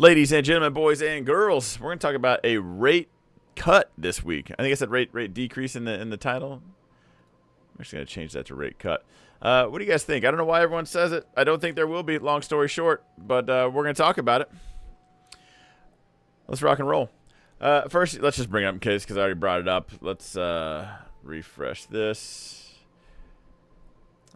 Ladies and gentlemen, boys and girls, we're going to talk about a rate cut this week. I think I said rate decrease in the title. I'm actually going to change that to rate cut. What do you guys think? I don't know why everyone says it. I don't think there will be, long story short, but we're going to talk about it. Let's rock and roll. First, let's just bring it up in case, because I already brought it up. Let's refresh this.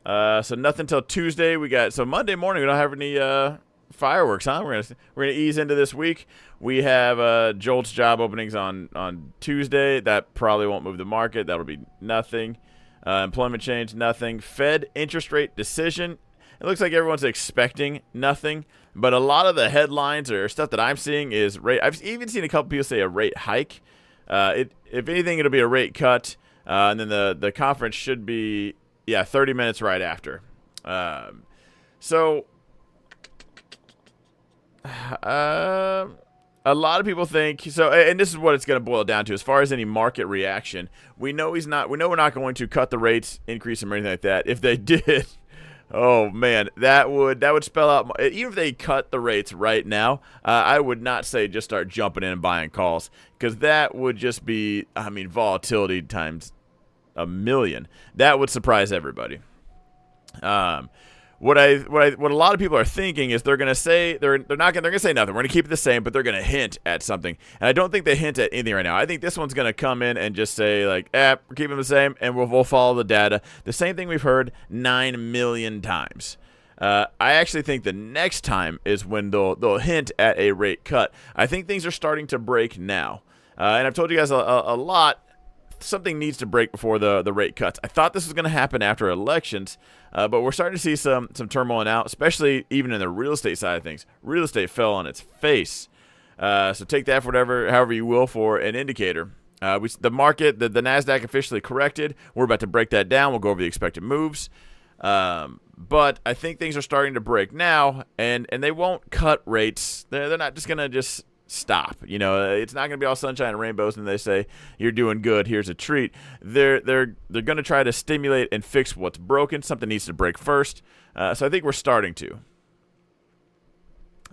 So nothing till Tuesday. So Monday morning we don't have any fireworks, huh? We're gonna ease into this week. We have Jolt's job openings on Tuesday. That probably won't move the market. That'll be nothing. Employment change, nothing. Fed interest rate decision. It looks like everyone's expecting nothing, but a lot of the headlines or stuff that I'm seeing is rate. I've even seen a couple people say a rate hike. If anything, it'll be a rate cut, and then the conference should be 30 minutes right after. So a lot of people think so, and this is what it's going to boil down to as far as any market reaction. We know we're not going to cut the rates, increase them, or anything like that. If they did, oh man, that would spell out. Even if they cut the rates right now, I would not say just start jumping in and buying calls, because that would just be, volatility times a million. That would surprise everybody. What a lot of people are thinking is they're going to say they're going to say nothing. We're going to keep it the same, but they're going to hint at something. And I don't think they hint at anything right now. I think this one's going to come in and just say like, we're keeping the same, and we'll follow the data. The same thing we've heard 9 million times. I actually think the next time is when they'll hint at a rate cut. I think things are starting to break now, and I've told you guys a lot. Something needs to break before the rate cuts. I thought this was going to happen after elections, but we're starting to see some turmoil now, especially even in the real estate side of things. Real estate fell on its face. So take that for however you will for an indicator. The market, the NASDAQ officially corrected. We're about to break that down. We'll go over the expected moves. But I think things are starting to break now, and they won't cut rates. They're not just going to just stop. It's not going to be all sunshine and rainbows and they say you're doing good, here's a treat. They're going to try to stimulate and fix what's broken. Something needs to break first. So I think we're starting to.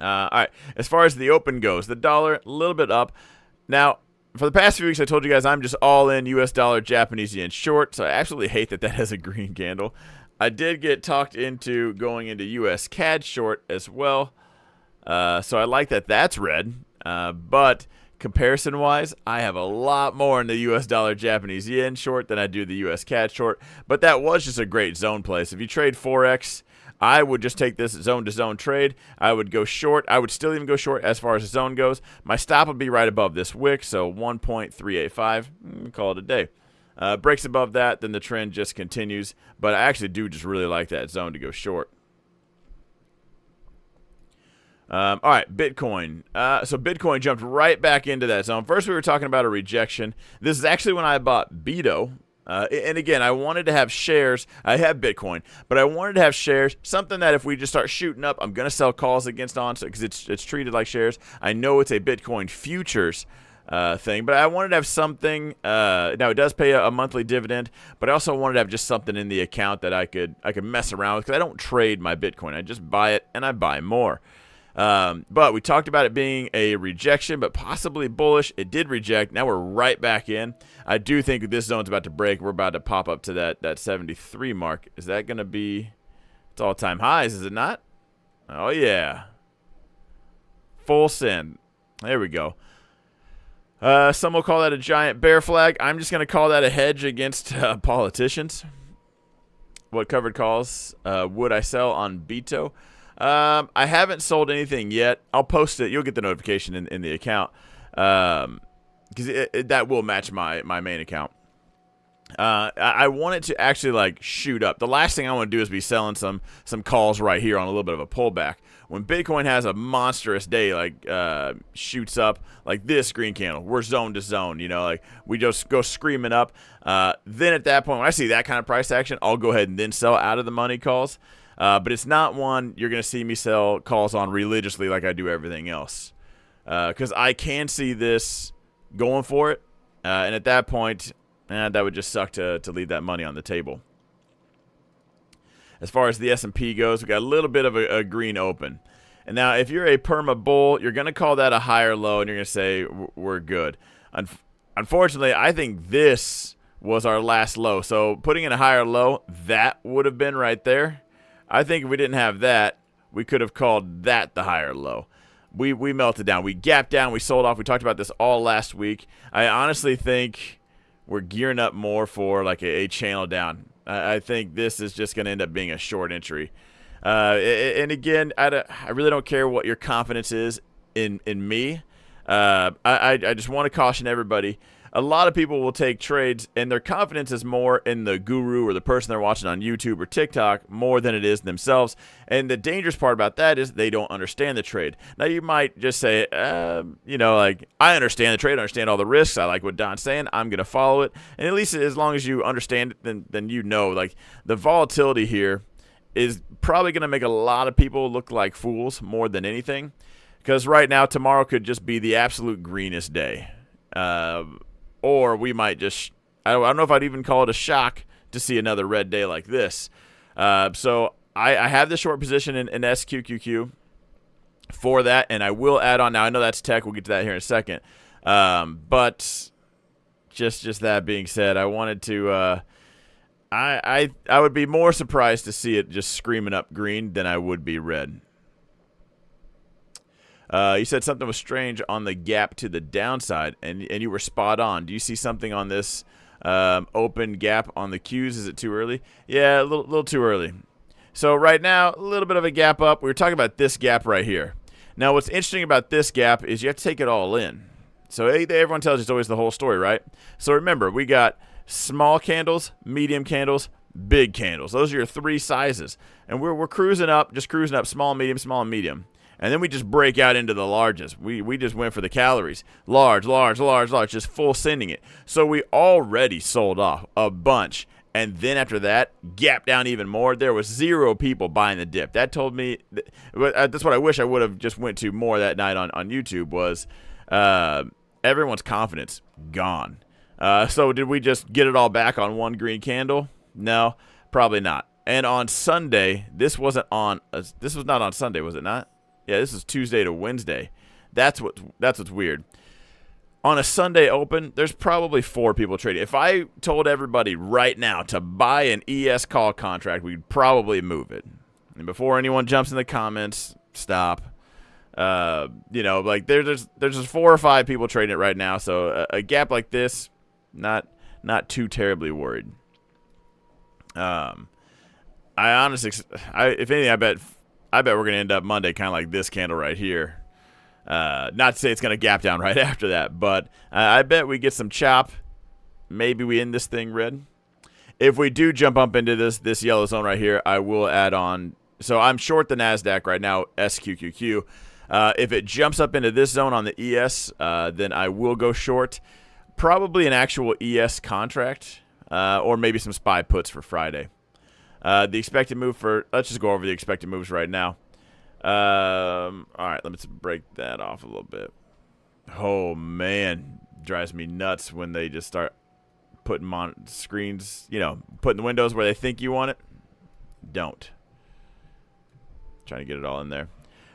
All right, as far as the open goes, the dollar a little bit up. Now, for the past few weeks I told you guys I'm just all in US dollar Japanese yen short, so I absolutely hate that has a green candle. I did get talked into going into US CAD short as well. So I like that that's red. But comparison-wise, I have a lot more in the U.S. dollar Japanese yen short than I do the U.S. CAD short. But that was just a great zone play. So if you trade Forex, I would just take this zone-to-zone trade. I would go short. I would still even go short as far as the zone goes. My stop would be right above this wick, so 1.385. Call it a day. Breaks above that, then the trend just continues. But I actually do just really like that zone to go short. All right, Bitcoin. So Bitcoin jumped right back into that zone. First, we were talking about a rejection. This is actually when I bought Beto. And again, I wanted to have shares. I have Bitcoin, but I wanted to have shares, something that if we just start shooting up, I'm going to sell calls against on, because it's treated like shares. I know it's a Bitcoin futures thing, but I wanted to have something. Now, it does pay a monthly dividend, but I also wanted to have just something in the account that I could mess around with, because I don't trade my Bitcoin. I just buy it, and I buy more. But we talked about it being a rejection, but possibly bullish. It did reject. Now we're right back in. I do think this zone's about to break. We're about to pop up to that 73 mark. Is that going to be it's all-time highs, is it not? Oh, yeah. Full send. There we go. Some will call that a giant bear flag. I'm just going to call that a hedge against politicians. What covered calls would I sell on Beto? I haven't sold anything yet. I'll post it. You'll get the notification in the account, because that will match my main account. I want it to actually shoot up. The last thing I want to do is be selling some calls right here on a little bit of a pullback. When Bitcoin has a monstrous day, shoots up like this green candle, we're zone to zone. We just go screaming up. Then at that point, when I see that kind of price action, I'll go ahead and then sell out of the money calls. But it's not one you're going to see me sell calls on religiously like I do everything else. Because I can see this going for it. And at that point, that would just suck to leave that money on the table. As far as the S&P goes, we got a little bit of a green open. And now, if you're a perma bull, you're going to call that a higher low, and you're going to say we're good. Unfortunately, I think this was our last low. So putting in a higher low, that would have been right there. I think if we didn't have that, we could have called that the higher low. We melted down. We gapped down. We sold off. We talked about this all last week. I honestly think we're gearing up more for like a channel down. I think this is just going to end up being a short entry. And again, I really don't care what your confidence is in me. I just want to caution everybody. A lot of people will take trades, and their confidence is more in the guru or the person they're watching on YouTube or TikTok more than it is themselves. And the dangerous part about that is they don't understand the trade. Now, you might just say, like, I understand the trade. I understand all the risks. I like what Don's saying. I'm going to follow it. And at least as long as you understand it, then you know. Like, the volatility here is probably going to make a lot of people look like fools more than anything. Because right now, tomorrow could just be the absolute greenest day. Or we might just, I don't know if I'd even call it a shock to see another red day like this. So I have the short position in SQQQ for that, and I will add on. Now, I know that's tech. We'll get to that here in a second. But just that being said, I wanted to, I would be more surprised to see it just screaming up green than I would be red. You said something was strange on the gap to the downside, and you were spot on. Do you see something on this open gap on the Qs? Is it too early? Yeah, a little too early. So right now, a little bit of a gap up. We were talking about this gap right here. Now, what's interesting about this gap is you have to take it all in. So everyone tells you it's always the whole story, right? So remember, we got small candles, medium candles, big candles. Those are your three sizes. And we're cruising up, just cruising up, small, medium, medium. And then we just break out into the largest. We just went for the calories. Large, just full sending it. So we already sold off a bunch. And then after that, gap down even more. There was 0 people buying the dip. That told me, that's what I wish I would have just went to more that night on YouTube was everyone's confidence gone. So did we just get it all back on one green candle? No, probably not. And on Sunday, this was not on Sunday, was it not? Yeah, this is Tuesday to Wednesday. That's what's weird. On a Sunday open, there's probably 4 people trading. If I told everybody right now to buy an ES call contract, we'd probably move it. And before anyone jumps in the comments, stop. Like there's just 4 or 5 people trading it right now. So a gap like this, not too terribly worried. I honestly, if anything, I bet we're going to end up Monday kind of like this candle right here. Not to say it's going to gap down right after that, but I bet we get some chop. Maybe we end this thing red. If we do jump up into this yellow zone right here, I will add on. So I'm short the NASDAQ right now, SQQQ. If it jumps up into this zone on the ES, then I will go short. Probably an actual ES contract or maybe some SPY puts for Friday. The expected move let's just go over the expected moves right now. All right, let's break that off a little bit. Oh, man. Drives me nuts when they just start putting on screens, putting the windows where they think you want it. Don't. Trying to get it all in there.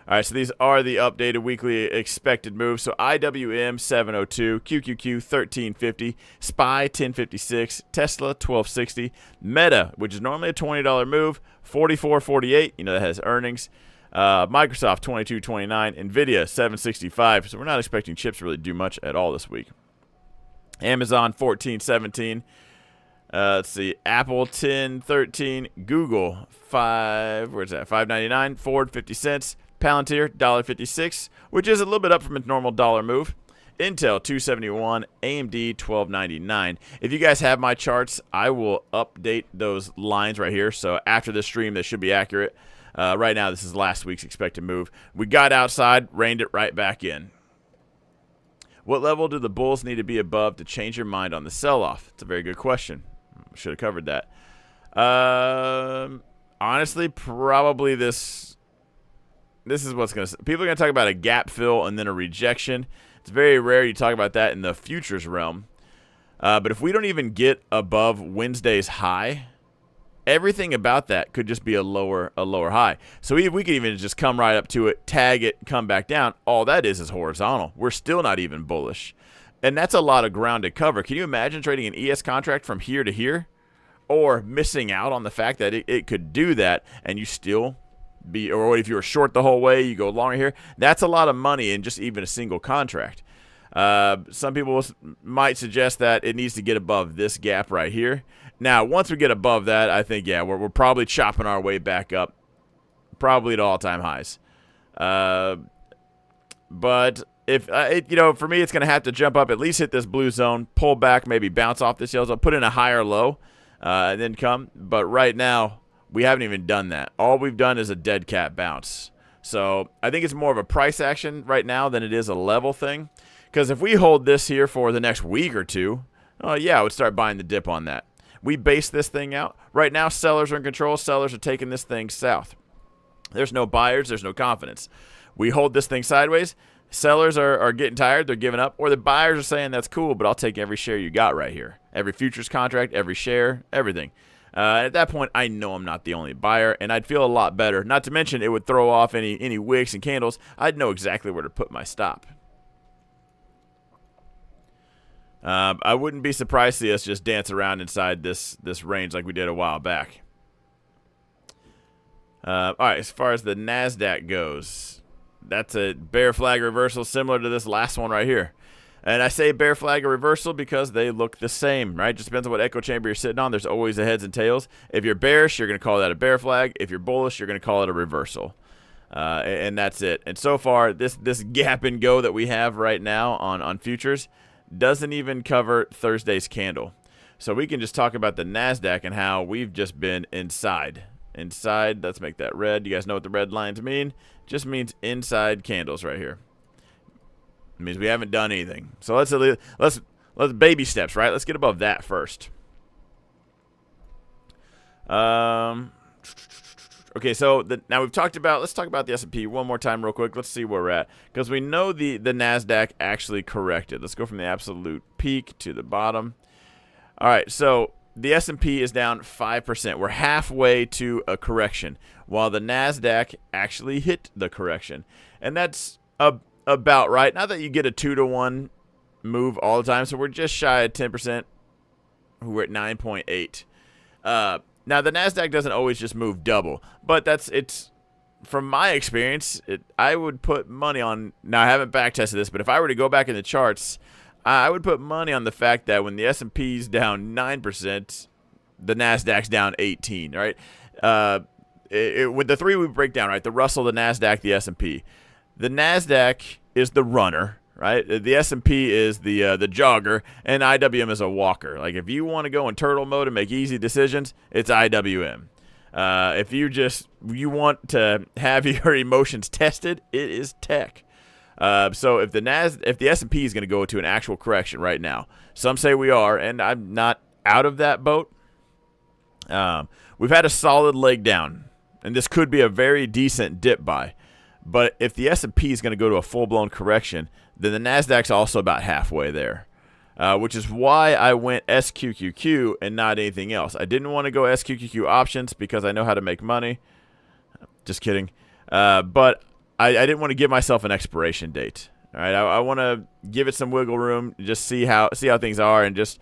All right, so these are the updated weekly expected moves. So IWM 702, QQQ 1350, SPY 1056, Tesla 1260, Meta, which is normally a $20 move, 44.48. That has earnings. Microsoft 22.29, Nvidia 7.65. So we're not expecting chips to really do much at all this week. Amazon 14.17. Let's see, Apple 10.13, Google 5.99, Ford 50 cents, Palantir $1.56, which is a little bit up from its normal dollar move. Intel $2.71, AMD $12.99. If you guys have my charts, I will update those lines right here. So after this stream, they should be accurate. Right now, this is last week's expected move. We got outside, reined it right back in. What level do the bulls need to be above to change your mind on the sell-off? It's a very good question. Should have covered that. Honestly, probably this is what's going to... People are going to talk about a gap fill and then a rejection. It's very rare you talk about that in the futures realm. But if we don't even get above Wednesday's high, everything about that could just be a lower high. So we could even just come right up to it, tag it, come back down. All that is horizontal. We're still not even bullish. And that's a lot of ground to cover. Can you imagine trading an ES contract from here to here? Or missing out on the fact that it could do that and you still be, or if you were short the whole way, you go longer here. That's a lot of money in just even a single contract. Some people might suggest that it needs to get above this gap right here. Now, once we get above that, I think, yeah, we're probably chopping our way back up, probably to all-time highs. But if for me, it's going to have to jump up, at least hit this blue zone, pull back, maybe bounce off this yellow zone, put in a higher low, and then come. But right now, we haven't even done that. All we've done is a dead cat bounce. So I think it's more of a price action right now than it is a level thing. Because if we hold this here for the next week or two, yeah, I would start buying the dip on that. We base this thing out. Right now, sellers are in control. Sellers are taking this thing south. There's no buyers. There's no confidence. We hold this thing sideways. Sellers are getting tired. They're giving up. Or the buyers are saying, that's cool, but I'll take every share you got right here. Every futures contract, every share, everything. At that point, I know I'm not the only buyer, and I'd feel a lot better. Not to mention, it would throw off any wicks and candles. I'd know exactly where to put my stop. I wouldn't be surprised to see us just dance around inside this range like we did a while back. All right, as far as the NASDAQ goes, that's a bear flag reversal similar to this last one right here. And I say bear flag or reversal because they look the same, right? Just depends on what echo chamber you're sitting on. There's always the heads and tails. If you're bearish, you're going to call that a bear flag. If you're bullish, you're going to call it a reversal. And that's it. And so far, this gap and go that we have right now on futures doesn't even cover Thursday's candle. So we can just talk about the NASDAQ and how we've just been inside. Inside, let's make that red. You guys know what the red lines mean? Just means inside candles right here. It means we haven't done anything. So let's baby steps, right? Let's get above that first. Okay, so now we've talked about, let's talk about the S&P one more time real quick. Let's see where we're at. Because we know the NASDAQ actually corrected. Let's go from the absolute peak to the bottom. All right, so the S&P is down 5%. We're halfway to a correction, while the NASDAQ actually hit the correction. And that's about right. Not that you get a 2-to-1 move all the time, so we're just shy of 10%. We're at 9.8. Now, the NASDAQ doesn't always just move double, but it's from my experience, I would put money on, now I haven't back tested this, but if I were to go back in the charts, I would put money on the fact that when the S&P's down 9%, the NASDAQ's down 18, right? With the three we break down, right? The Russell, the NASDAQ, the S&P. The NASDAQ is the runner, right? The S&P is the jogger, and IWM is a walker. Like, if you want to go in turtle mode and make easy decisions, it's IWM. If you want to have your emotions tested, it is tech. So if the S&P is going to go to an actual correction right now, some say we are, and I'm not out of that boat. We've had a solid leg down, and this could be a very decent dip buy. But if the S&P is going to go to a full-blown correction, then the NASDAQ's also about halfway there, which is why I went SQQQ and not anything else. I didn't want to go SQQQ options because I know how to make money. Just kidding. But I didn't want to give myself an expiration date. All right, I want to give it some wiggle room, just see how things are, and just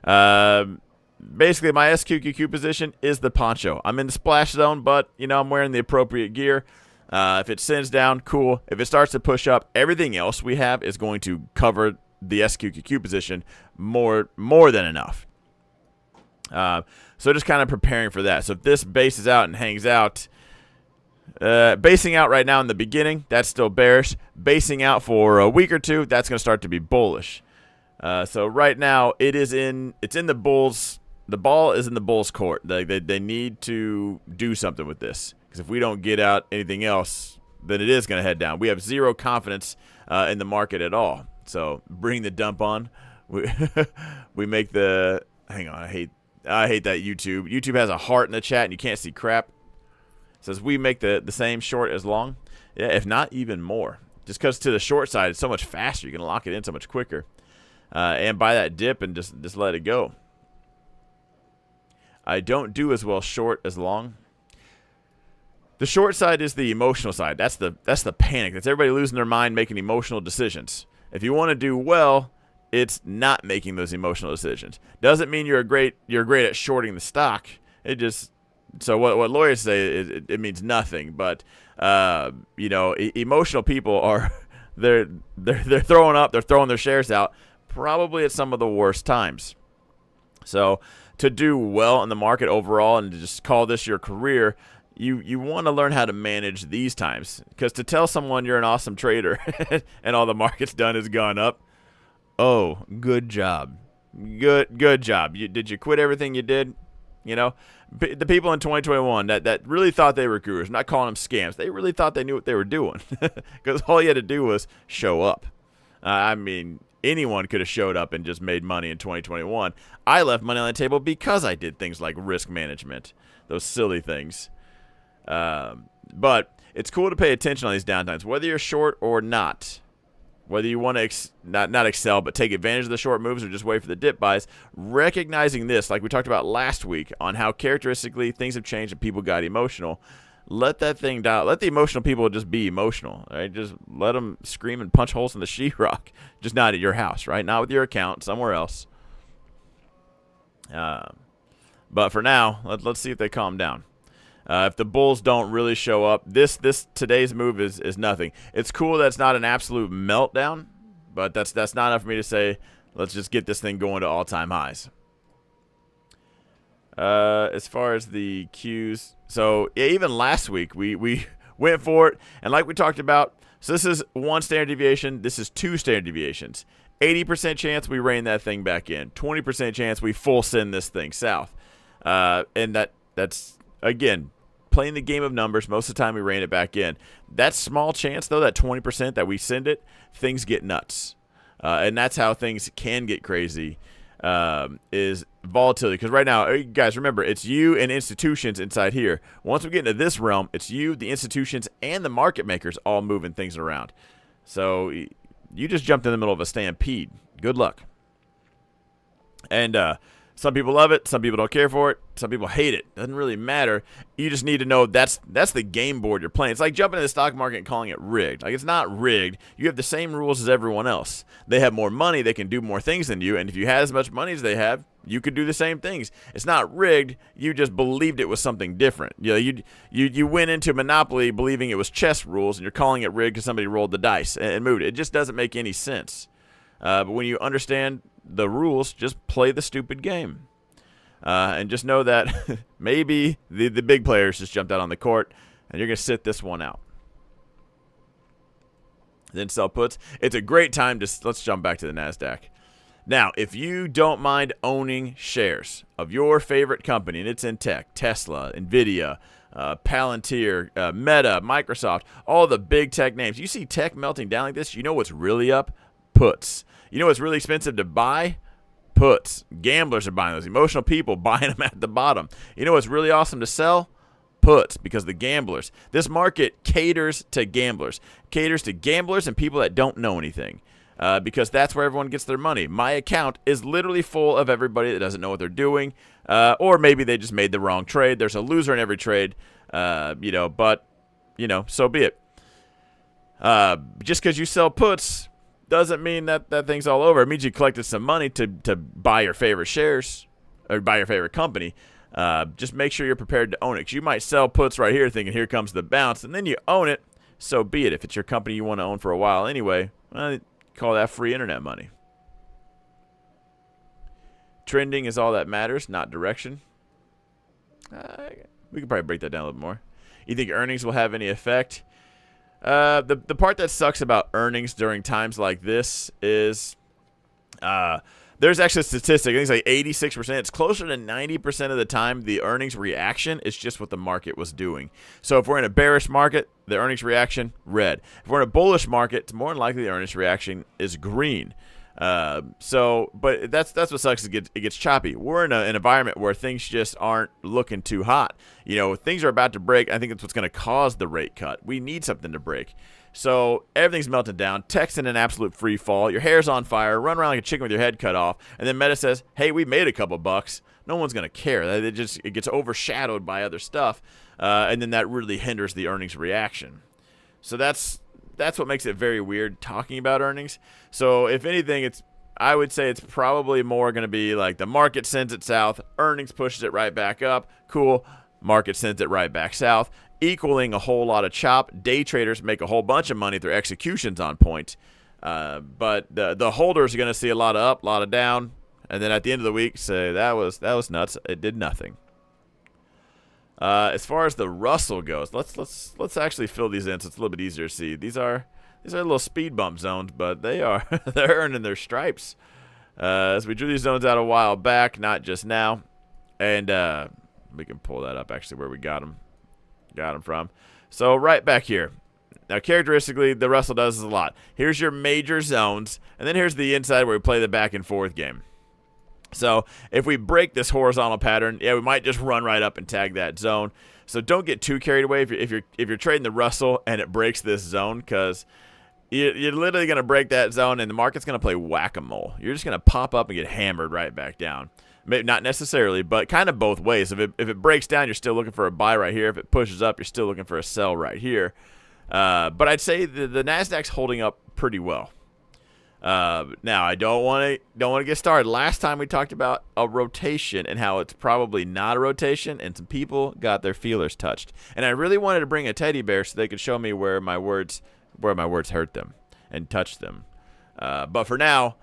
basically my SQQQ position is the poncho. I'm in the splash zone, but I'm wearing the appropriate gear. If it sends down, cool. If it starts to push up, everything else we have is going to cover the SQQQ position more than enough. So just kind of preparing for that. So if this bases out and hangs out, basing out right now in the beginning, that's still bearish. Basing out for a week or two, that's going to start to be bullish. So right now, it's in the bulls. The ball is in the bulls' court. They need to do something with this. Because if we don't get out anything else, then it is going to head down. We have zero confidence in the market at all. So bring the dump on. We make the – hang on. I hate that YouTube. YouTube has a heart in the chat and you can't see crap. It says we make the same short as long. Yeah, if not even more. Just because to the short side, it's so much faster. You can lock it in so much quicker. And buy that dip and just let it go. I don't do as well short as long. The short side is the emotional side. That's the panic. That's everybody losing their mind, making emotional decisions. If you want to do well, it's not making those emotional decisions. Doesn't mean you're great at shorting the stock. It just, so what lawyers say it means nothing. But emotional people are they're throwing up, they're throwing their shares out probably at some of the worst times. So to do well in the market overall and to just call this your career, you want to learn how to manage these times. Because to tell someone you're an awesome trader and all the market's done has gone up, oh, good job. Good job. Did you quit everything you did? The people in 2021 that really thought they were gurus, I'm not calling them scams. They really thought they knew what they were doing because all you had to do was show up. Anyone could have showed up and just made money in 2021. I left money on the table because I did things like risk management, those silly things. But it's cool to pay attention on these downtimes, whether you're short or not. Whether you want to not excel, but take advantage of the short moves or just wait for the dip buys, recognizing this, like we talked about last week, on how characteristically things have changed and people got emotional. Let that thing die. Let the emotional people just be emotional. Right? Just let them scream and punch holes in the sheetrock. Just not at your house, right? Not with your account, somewhere else. But for now, let's see if they calm down. If the bulls don't really show up, today's move is nothing. It's cool that it's not an absolute meltdown, but that's not enough for me to say let's just get this thing going to all-time highs. As far as the Qs, so yeah, even last week we went for it, and like we talked about, so this is 1 standard deviation, this is 2 standard deviations. 80% chance we rein that thing back in. 20% chance we full send this thing south. And that's again, playing the game of numbers. Most of the time we rein it back in. That small chance, though, that 20% that we send it, things get nuts. And that's how things can get crazy, is volatility. Because right now, guys, remember, it's you and institutions inside here. Once we get into this realm, it's you, the institutions, and the market makers all moving things around. So you just jumped in the middle of a stampede. Good luck. And some people love it. Some people don't care for it. Some people hate it. Doesn't really matter. You just need to know that's the game board you're playing. It's like jumping in the stock market and calling it rigged. Like, it's not rigged. You have the same rules as everyone else. They have more money. They can do more things than you. And if you had as much money as they have, you could do the same things. It's not rigged. You just believed it was something different. You went into Monopoly believing it was chess rules, and you're calling it rigged because somebody rolled the dice and moved it. It just doesn't make any sense. But when you understand the rules, just play the stupid game. And just know that maybe the big players just jumped out on the court, and you're going to sit this one out. Then sell puts. It's a great time to, let's jump back to the NASDAQ. Now, if you don't mind owning shares of your favorite company, and it's in tech, Tesla, NVIDIA, Palantir, Meta, Microsoft, all the big tech names, you see tech melting down like this, you know what's really up? Puts. You know what's really expensive to buy? Puts. Gamblers are buying those. Emotional people buying them at the bottom. You know what's really awesome to sell? Puts, because the gamblers. This market caters to gamblers. Caters to gamblers and people that don't know anything. Because that's where everyone gets their money. My account is literally full of everybody that doesn't know what they're doing. Or maybe they just made the wrong trade. There's a loser in every trade. But so be it. Just because you sell puts doesn't mean that thing's all over. It means you collected some money to buy your favorite shares or buy your favorite company. Just make sure you're prepared to own it. 'Cause you might sell puts right here thinking here comes the bounce, and then you own it. So be it. If it's your company you want to own for a while anyway, well, call that free internet money. Trending is all that matters, not direction. We could probably break that down a little more. You think earnings will have any effect? The part that sucks about earnings during times like this is there's actually a statistic. I think it's like 86%. It's closer to 90% of the time the earnings reaction is just what the market was doing. So if we're in a bearish market, the earnings reaction, red. If we're in a bullish market, it's more than likely the earnings reaction is green. But that's what sucks. It gets choppy. We're in an environment where things just aren't looking too hot. You know, things are about to break. I think that's what's going to cause the rate cut. We need something to break. So everything's melting down. Tech's in an absolute free fall. Your hair's on fire. Run around like a chicken with your head cut off. And then Meta says, "Hey, we made a couple bucks." No one's going to care. It gets overshadowed by other stuff, and then that really hinders the earnings reaction. So that's what makes it very weird talking about earnings. So if anything, I would say it's probably more going to be like the market sends it south, earnings pushes it right back up. Cool. Market sends it right back south, equaling a whole lot of chop. Day traders make a whole bunch of money if their execution's on point. But the holders are going to see a lot of up, a lot of down, and then at the end of the week say that was nuts. It did nothing. As far as the Russell goes, let's actually fill these in so it's a little bit easier to see. These are little speed bump zones, but they're earning their stripes. As we drew these zones out a while back, not just now, and we can pull that up actually where we got them from. So right back here. Now characteristically, the Russell does this a lot. Here's your major zones, and then here's the inside where we play the back and forth game. So if we break this horizontal pattern, yeah, we might just run right up and tag that zone. So don't get too carried away if you're trading the Russell and it breaks this zone, because you're literally going to break that zone and the market's going to play whack-a-mole. You're just going to pop up and get hammered right back down. Maybe not necessarily, but kind of both ways. If it breaks down, you're still looking for a buy right here. If it pushes up, you're still looking for a sell right here. But I'd say the NASDAQ's holding up pretty well. Now I don't want to get started. Last time we talked about a rotation and how it's probably not a rotation, and some people got their feelers touched. And I really wanted to bring a teddy bear so they could show me where my words hurt them and touched them. But for now,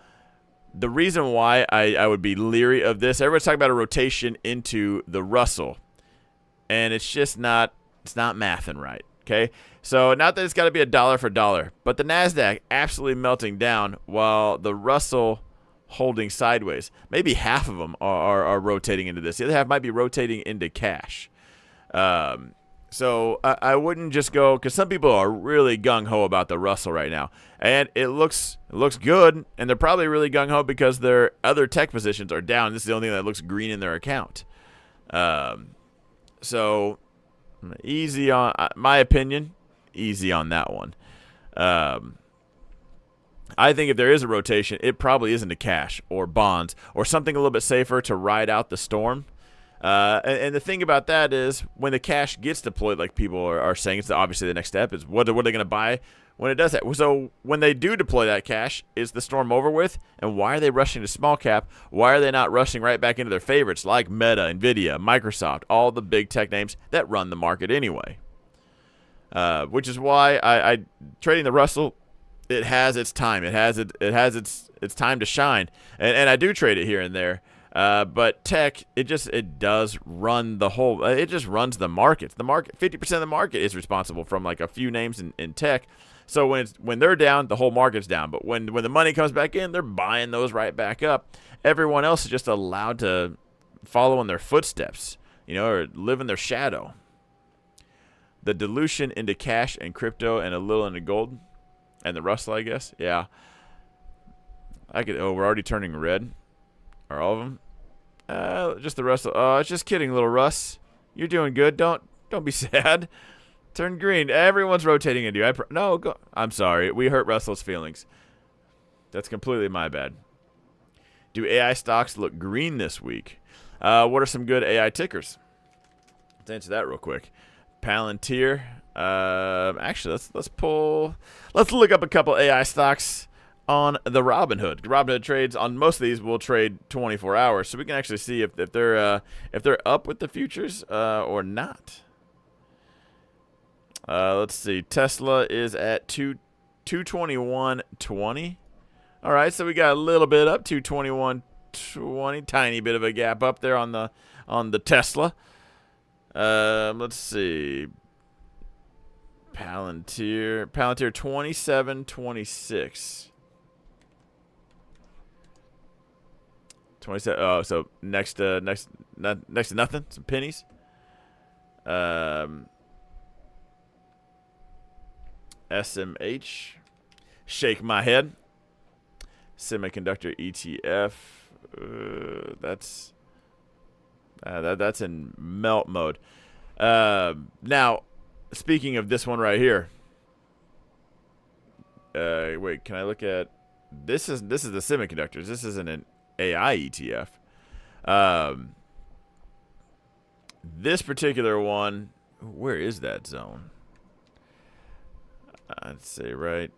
the reason why I would be leery of this, everyone's talking about a rotation into the Russell, and it's just not mathing right. Okay, so not that it's got to be a dollar for dollar, but the NASDAQ absolutely melting down while the Russell holding sideways. Maybe half of them are rotating into this. The other half might be rotating into cash. So I wouldn't just go, because some people are really gung-ho about the Russell right now. And it looks good, and they're probably really gung-ho because their other tech positions are down. This is the only thing that looks green in their account. So easy on, my opinion, easy on that one. I think if there is a rotation, it probably is into cash or bonds or something a little bit safer to ride out the storm. And the thing about that is when the cash gets deployed, like people are saying, it's obviously the next step is what are they going to buy when it does that. So when they do deploy that cash, is the storm over with? And why are they rushing to small cap? Why are they not rushing right back into their favorites like Meta, Nvidia, Microsoft, all the big tech names that run the market anyway? Which is why I trading the Russell, it has its time. It has its time to shine. And I do trade it here and there. But tech, it does run the whole. It just runs the markets. The market, 50% of the market is responsible from like a few names in tech. So when they're down, the whole market's down. But when the money comes back in, they're buying those right back up. Everyone else is just allowed to follow in their footsteps, or live in their shadow. The dilution into cash and crypto and a little into gold, and the Russell, I guess. Yeah. We're already turning red. Are all of them? Just the Russell. Oh, just kidding, little Russ. You're doing good. Don't be sad. Turn green. Everyone's rotating into you. No, go. I'm sorry. We hurt Russell's feelings. That's completely my bad. Do AI stocks look green this week? What are some good AI tickers? Let's answer that real quick. Palantir. Actually, let's look up a couple AI stocks on the Robinhood. Robinhood trades on most of these will trade 24 hours, so we can actually see if they're up with the futures or not. Let's see. Tesla is at 221.20. All right, so we got a little bit up, 221.20, tiny bit of a gap up there on the Tesla. Let's see. Palantir 27.26. 27. Oh, so next to nothing. Some pennies. SMH. Shake my head. Semiconductor ETF. That's in melt mode. Now, speaking of this one right here. Wait, can I look at this? Is the semiconductors? This isn't an AI ETF. This particular one, where is that zone? I'd say right.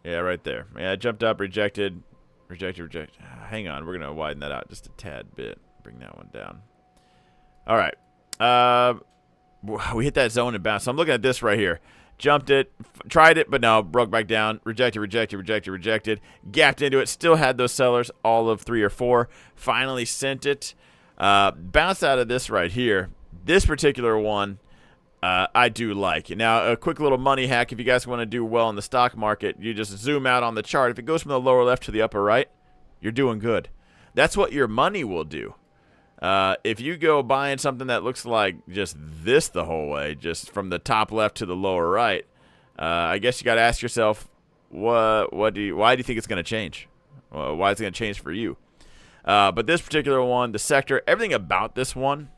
Yeah, right there. Yeah, it jumped up, rejected. Hang on, we're gonna widen that out just a tad bit. Bring that one down. All right. We hit that zone and bounced. So I'm looking at this right here. Jumped it, tried it, but no, broke back down. Rejected. Gapped into it. Still had those sellers, all of 3 or 4. Finally sent it. Bounced out of this right here. This particular one, I do like. Now, a quick little money hack. If you guys want to do well in the stock market, you just zoom out on the chart. If it goes from the lower left to the upper right, you're doing good. That's what your money will do. If you go buying something that looks like just this the whole way, just from the top left to the lower right, I guess you got to ask yourself, why do you think it's going to change? Why is it going to change for you? But this particular one, the sector, everything about this one,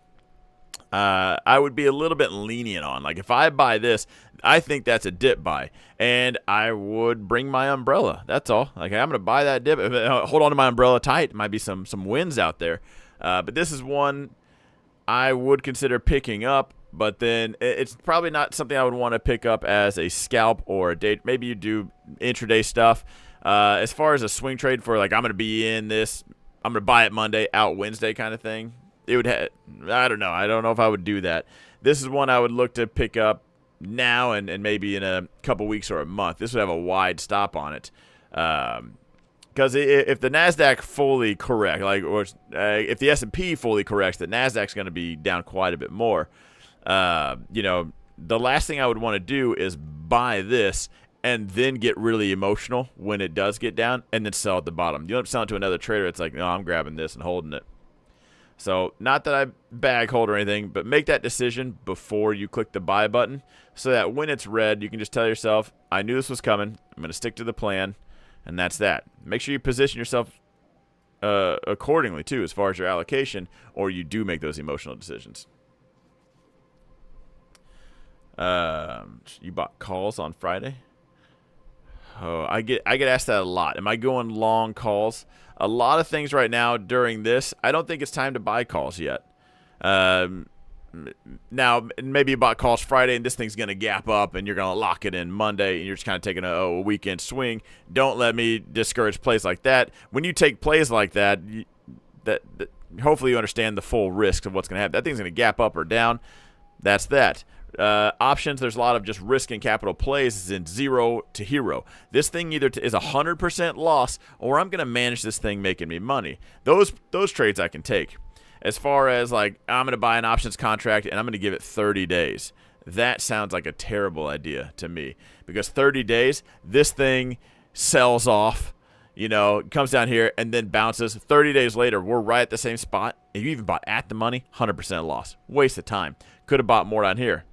I would be a little bit lenient on. Like, if I buy this, I think that's a dip buy, and I would bring my umbrella. That's all. Like, I'm going to buy that dip. Hold on to my umbrella tight. Might be some wins out there. But this is one I would consider picking up, but then it's probably not something I would want to pick up as a scalp or a day. Maybe you do intraday stuff. As far as a swing trade for, like, I'm going to be in this, I'm going to buy it Monday, out Wednesday kind of thing, it would I don't know. I don't know if I would do that. This is one I would look to pick up now and maybe in a couple weeks or a month. This would have a wide stop on it. Because if the NASDAQ fully correct, if the S&P fully corrects, the NASDAQ's going to be down quite a bit more. The last thing I would want to do is buy this and then get really emotional when it does get down and then sell at the bottom. You don't sell it to another trader. It's like, no, I'm grabbing this and holding it. So not that I bag hold or anything, but make that decision before you click the buy button so that when it's red, you can just tell yourself, I knew this was coming. I'm going to stick to the plan. And that's that. Make sure you position yourself accordingly, too, as far as your allocation, or you do make those emotional decisions. You bought calls on Friday? Oh, I get asked that a lot. Am I going long calls? A lot of things right now during this, I don't think it's time to buy calls yet. Now, maybe you bought calls Friday and this thing's going to gap up and you're going to lock it in Monday and you're just kind of taking a weekend swing. Don't let me discourage plays like that. When you take plays like that, hopefully you understand the full risk of what's going to happen. That thing's going to gap up or down. That's that. Options, there's a lot of just risk and capital plays is in 0 to hero. This thing either is 100% loss or I'm going to manage this thing making me money. Those trades I can take. As far as, like, I'm going to buy an options contract and I'm going to give it 30 days. That sounds like a terrible idea to me. Because 30 days, this thing sells off, comes down here and then bounces. 30 days later, we're right at the same spot. If you even bought at the money, 100% loss. Waste of time. Could have bought more down here.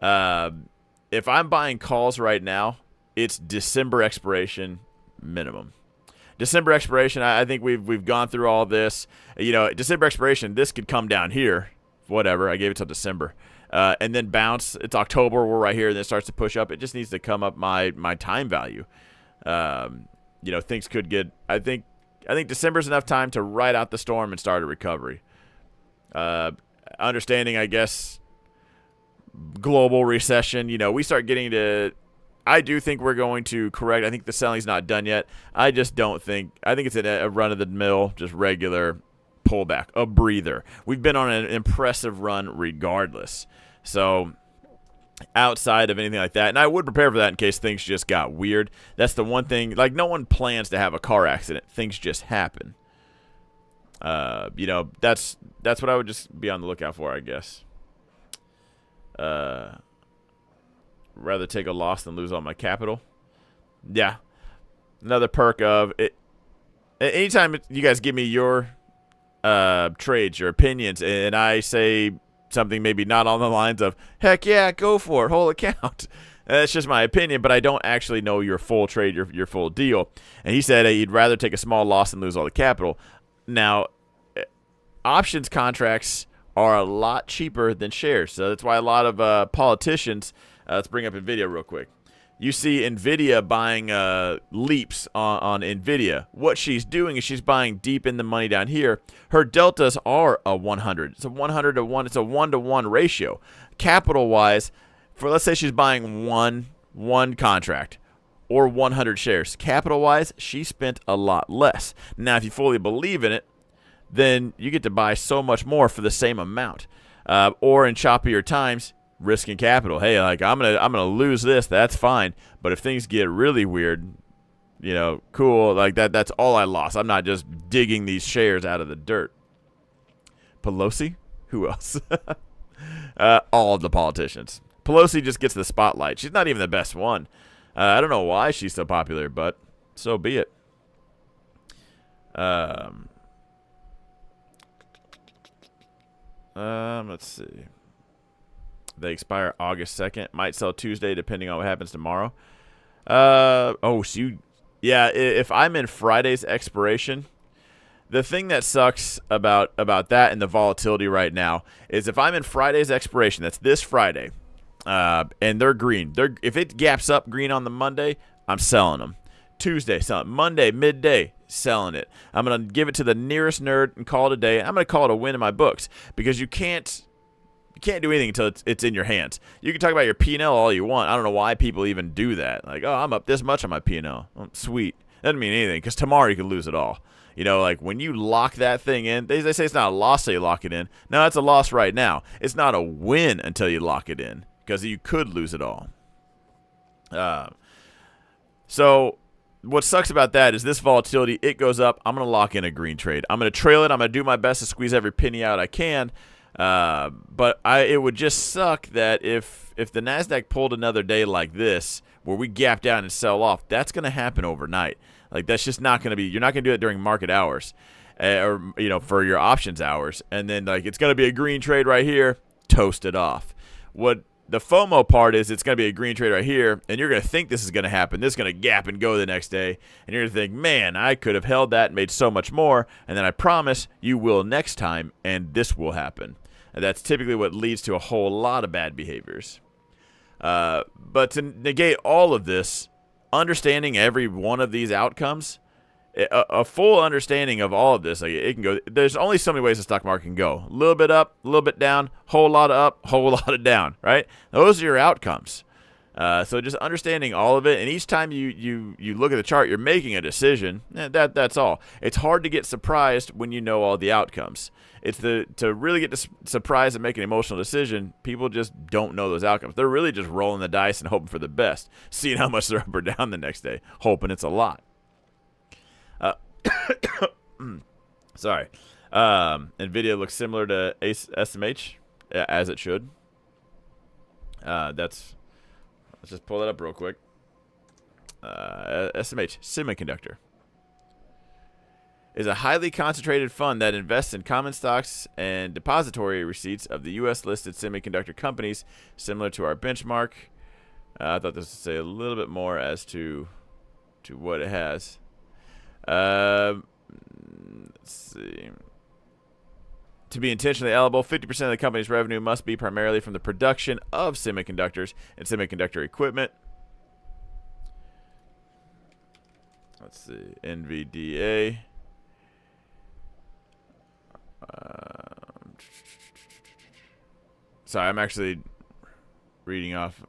If I'm buying calls right now, it's December expiration minimum. December expiration, I think we've gone through all this. December expiration, this could come down here. Whatever, I gave it till December. And then bounce. It's October, we're right here, and then it starts to push up. It just needs to come up my time value. Things could get, I think December's enough time to ride out the storm and start a recovery. Understanding, I guess, global recession, we start getting to, I do think we're going to correct. I think the selling's not done yet. I just don't think, I think it's a run-of-the-mill, just regular pullback, a breather. We've been on an impressive run regardless. So outside of anything like that, and I would prepare for that in case things just got weird. That's the one thing, like, no one plans to have a car accident. Things just happen. That's what I would just be on the lookout for, I guess. Rather take a loss than lose all my capital. Yeah. Another perk of it. Anytime you guys give me your trades, your opinions, and I say something maybe not on the lines of, heck yeah, go for it, whole account. That's just my opinion, but I don't actually know your full trade, your full deal. And he said he'd rather take a small loss than lose all the capital. Now, options contracts are a lot cheaper than shares. So that's why a lot of politicians, let's bring up NVIDIA real quick. You see NVIDIA buying leaps on NVIDIA. What she's doing is she's buying deep in the money down here. Her deltas are a 100. It's a 100 to 1. It's a 1-to-1 ratio. Capital-wise, for let's say she's buying one contract or 100 shares. Capital-wise, she spent a lot less. Now, if you fully believe in it, then you get to buy so much more for the same amount. Or in choppier times, risking capital. Hey, like I'm gonna lose this. That's fine. But if things get really weird, you know, cool. Like that's all I lost. I'm not just digging these shares out of the dirt. Pelosi? Who else? All of the politicians. Pelosi just gets the spotlight. She's not even the best one. I don't know why she's so popular, but so be it. Let's see. They expire August 2nd. Might sell Tuesday, depending on what happens tomorrow. If I'm in Friday's expiration, the thing that sucks about that and the volatility right now is if I'm in Friday's expiration, that's this Friday, and they're green. If it gaps up green on the Monday, I'm selling them. Tuesday, selling. Monday, midday, selling it. I'm going to give it to the nearest nerd and call it a day. I'm going to call it a win in my books because you can't do anything until it's in your hands. You can talk about your P&L all you want. I don't know why people even do that. Like, oh, I'm up this much on my P&L. Oh, sweet. Doesn't mean anything because tomorrow you could lose it all. You know, like when you lock that thing in, they say it's not a loss till you lock it in. No, it's a loss right now. It's not a win until you lock it in because you could lose it all. So what sucks about that is this volatility, it goes up. I'm going to lock in a green trade. I'm going to trail it. I'm going to do my best to squeeze every penny out I can. But it would just suck that if the NASDAQ pulled another day like this where we gap down and sell off, that's going to happen overnight. Like that's just not going to be, you're not going to do it during market hours or, you know, for your options hours. And then like, it's going to be a green trade right here, toast it off. What the FOMO part is, it's going to be a green trade right here, and you're going to think this is going to happen. This is going to gap and go the next day, and you're going to think, man, I could have held that and made so much more, and then I promise you will next time, and this will happen. And that's typically what leads to a whole lot of bad behaviors. But to negate all of this, understanding every one of these outcomes, a full understanding of all of this, like it can go. There's only so many ways the stock market can go. A little bit up, a little bit down, whole lot of up, whole lot of down. Right? Those are your outcomes. So just understanding all of it, and each time you look at the chart, you're making a decision. That's all. It's hard to get surprised when you know all the outcomes. It's to really get surprised and make an emotional decision. People just don't know those outcomes. They're really just rolling the dice and hoping for the best, seeing how much they're up or down the next day, hoping it's a lot. Sorry. NVIDIA looks similar to SMH, as it should. Let's just pull that up real quick. SMH, semiconductor, is a highly concentrated fund that invests in common stocks and depository receipts of the U.S.-listed semiconductor companies, similar to our benchmark. I thought this would say a little bit more as to what it has. Let's see. To be intentionally eligible, 50% of the company's revenue must be primarily from the production of semiconductors and semiconductor equipment. Let's see. NVDA. Sorry, I'm actually reading off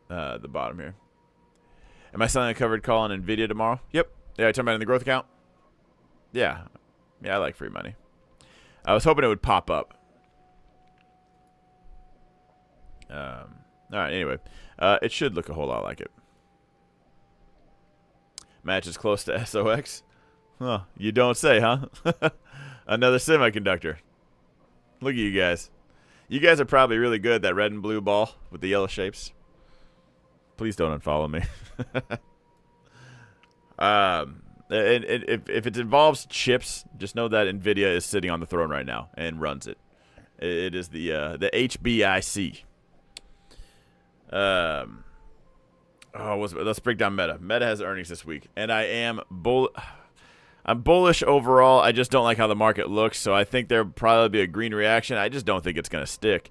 the bottom here. Am I selling a covered call on NVIDIA tomorrow? Yep. Yeah, I talking about in the growth account? Yeah. Yeah, I like free money. I was hoping it would pop up. All right, anyway. It should look a whole lot like it. Matches close to SOX. Huh, you don't say, huh? Another semiconductor. Look at you guys. You guys are probably really good at that red and blue ball with the yellow shapes. Please don't unfollow me. And if it involves chips, just know that NVIDIA is sitting on the throne right now and runs it. It is the HBIC. Oh, let's break down Meta. Meta has earnings this week, and I'm bullish overall. I just don't like how the market looks, so I think there'll probably be a green reaction. I just don't think it's going to stick.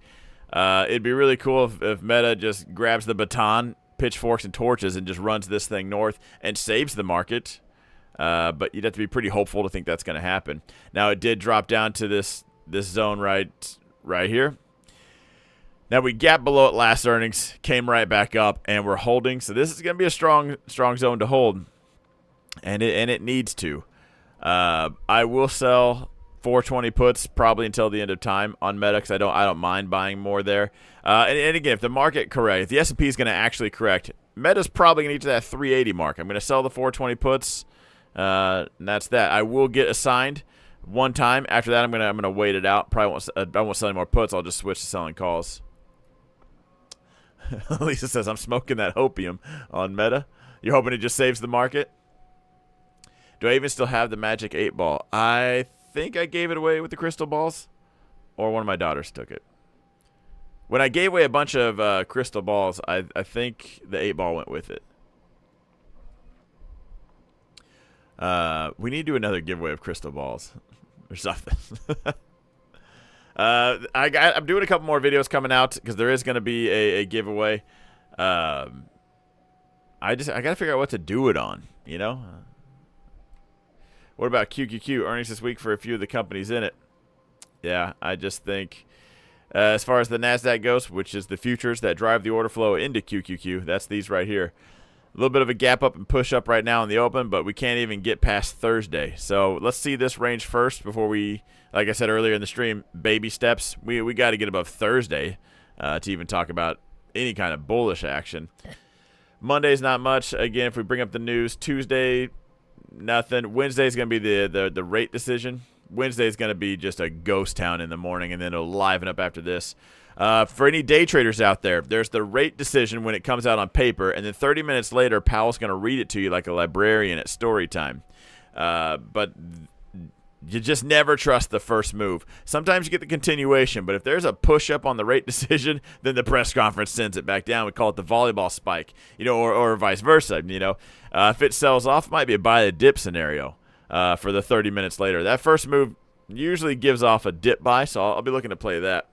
It'd be really cool if Meta just grabs the baton, pitchforks, and torches and just runs this thing north and saves the market. But you'd have to be pretty hopeful to think that's going to happen. Now, it did drop down to this zone right here. Now, we gapped below it last earnings, came right back up, and we're holding. So this is going to be a strong zone to hold, and it needs to. I will sell 420 puts probably until the end of time on Meta because I don't mind buying more there. And again, if the market corrects, if the S&P is going to actually correct, Meta's probably going to get to that 380 mark. I'm going to sell the 420 puts, and that's that. I will get assigned one time. After that, I'm gonna wait it out. I won't sell any more puts. I'll just switch to selling calls. Lisa says, I'm smoking that hopium on Meta. You're hoping it just saves the market? Do I even still have the Magic 8 ball? I think I gave it away with the crystal balls, or one of my daughters took it. When I gave away a bunch of crystal balls, I think the 8 ball went with it. We need to do another giveaway of crystal balls or something. I'm doing a couple more videos coming out because there is going to be a giveaway. I got to figure out what to do it on, you know? What about QQQ? Earnings this week for a few of the companies in it. Yeah, I just think as far as the NASDAQ goes, which is the futures that drive the order flow into QQQ, that's these right here. A little bit of a gap up and push up right now in the open, but we can't even get past Thursday. So let's see this range first before we, like I said earlier in the stream, baby steps. We got to get above Thursday to even talk about any kind of bullish action. Monday's not much. Again, if we bring up the news, Tuesday, nothing. Wednesday's going to be the rate decision. Wednesday's going to be just a ghost town in the morning, and then it'll liven up after this. For any day traders out there, there's the rate decision when it comes out on paper, and then 30 minutes later, Powell's going to read it to you like a librarian at story time. But you just never trust the first move. Sometimes you get the continuation, but if there's a push-up on the rate decision, then the press conference sends it back down. We call it the volleyball spike, you know, or vice versa. You know, if it sells off, it might be a buy a dip scenario for the 30 minutes later. That first move usually gives off a dip buy, so I'll be looking to play that.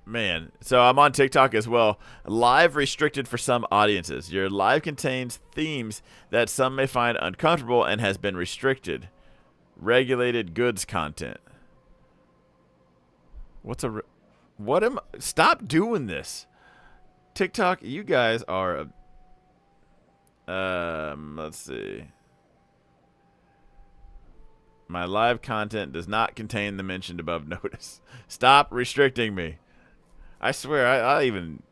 Man, so I'm on TikTok as well. Live restricted for some audiences. Your live contains themes that some may find uncomfortable and has been restricted. Regulated goods content. Stop doing this. TikTok, you guys are let's see. My live content does not contain the mentioned above notice. Stop restricting me. I swear, I'll even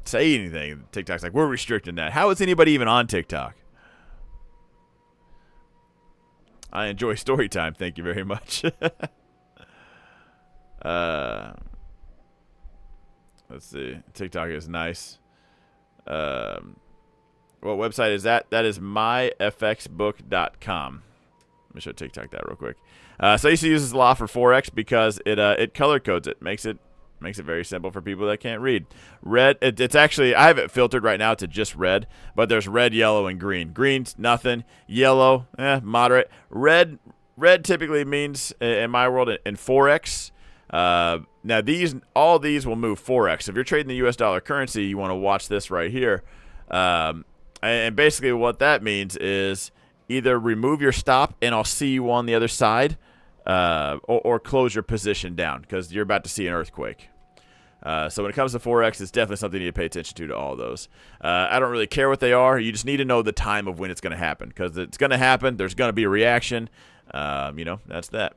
say anything. TikTok's like, we're restricting that. How is anybody even on TikTok? I enjoy story time. Thank you very much. Let's see. TikTok is nice. What website is that? That is myfxbook.com. Let me show TikTok that real quick. So I used to use this a lot for Forex because it color codes it. Makes it very simple for people that can't read. Red, it's actually, I have it filtered right now to just red, but there's red, yellow, and green. Green's nothing. Yellow, moderate. Red typically means, in my world, in Forex. Now, all these will move Forex. If you're trading the U.S. dollar currency, you want to watch this right here. And basically what that means is either remove your stop and I'll see you on the other side, or close your position down because you're about to see an earthquake. So when it comes to Forex, it's definitely something you need to pay attention to all those. I don't really care what they are. You just need to know the time of when it's going to happen because it's going to happen. There's going to be a reaction. That's that.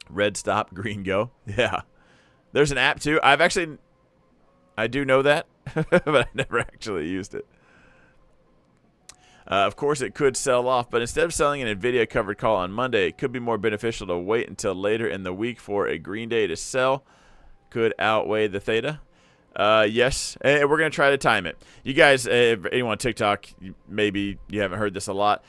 Red stop, green go. Yeah. There's an app too. I do know that, but I never actually used it. Of course, it could sell off, but instead of selling an NVIDIA covered call on Monday, it could be more beneficial to wait until later in the week for a green day to sell. Could outweigh the theta. Yes, and we're going to try to time it. You guys, if anyone on TikTok, maybe you haven't heard this a lot.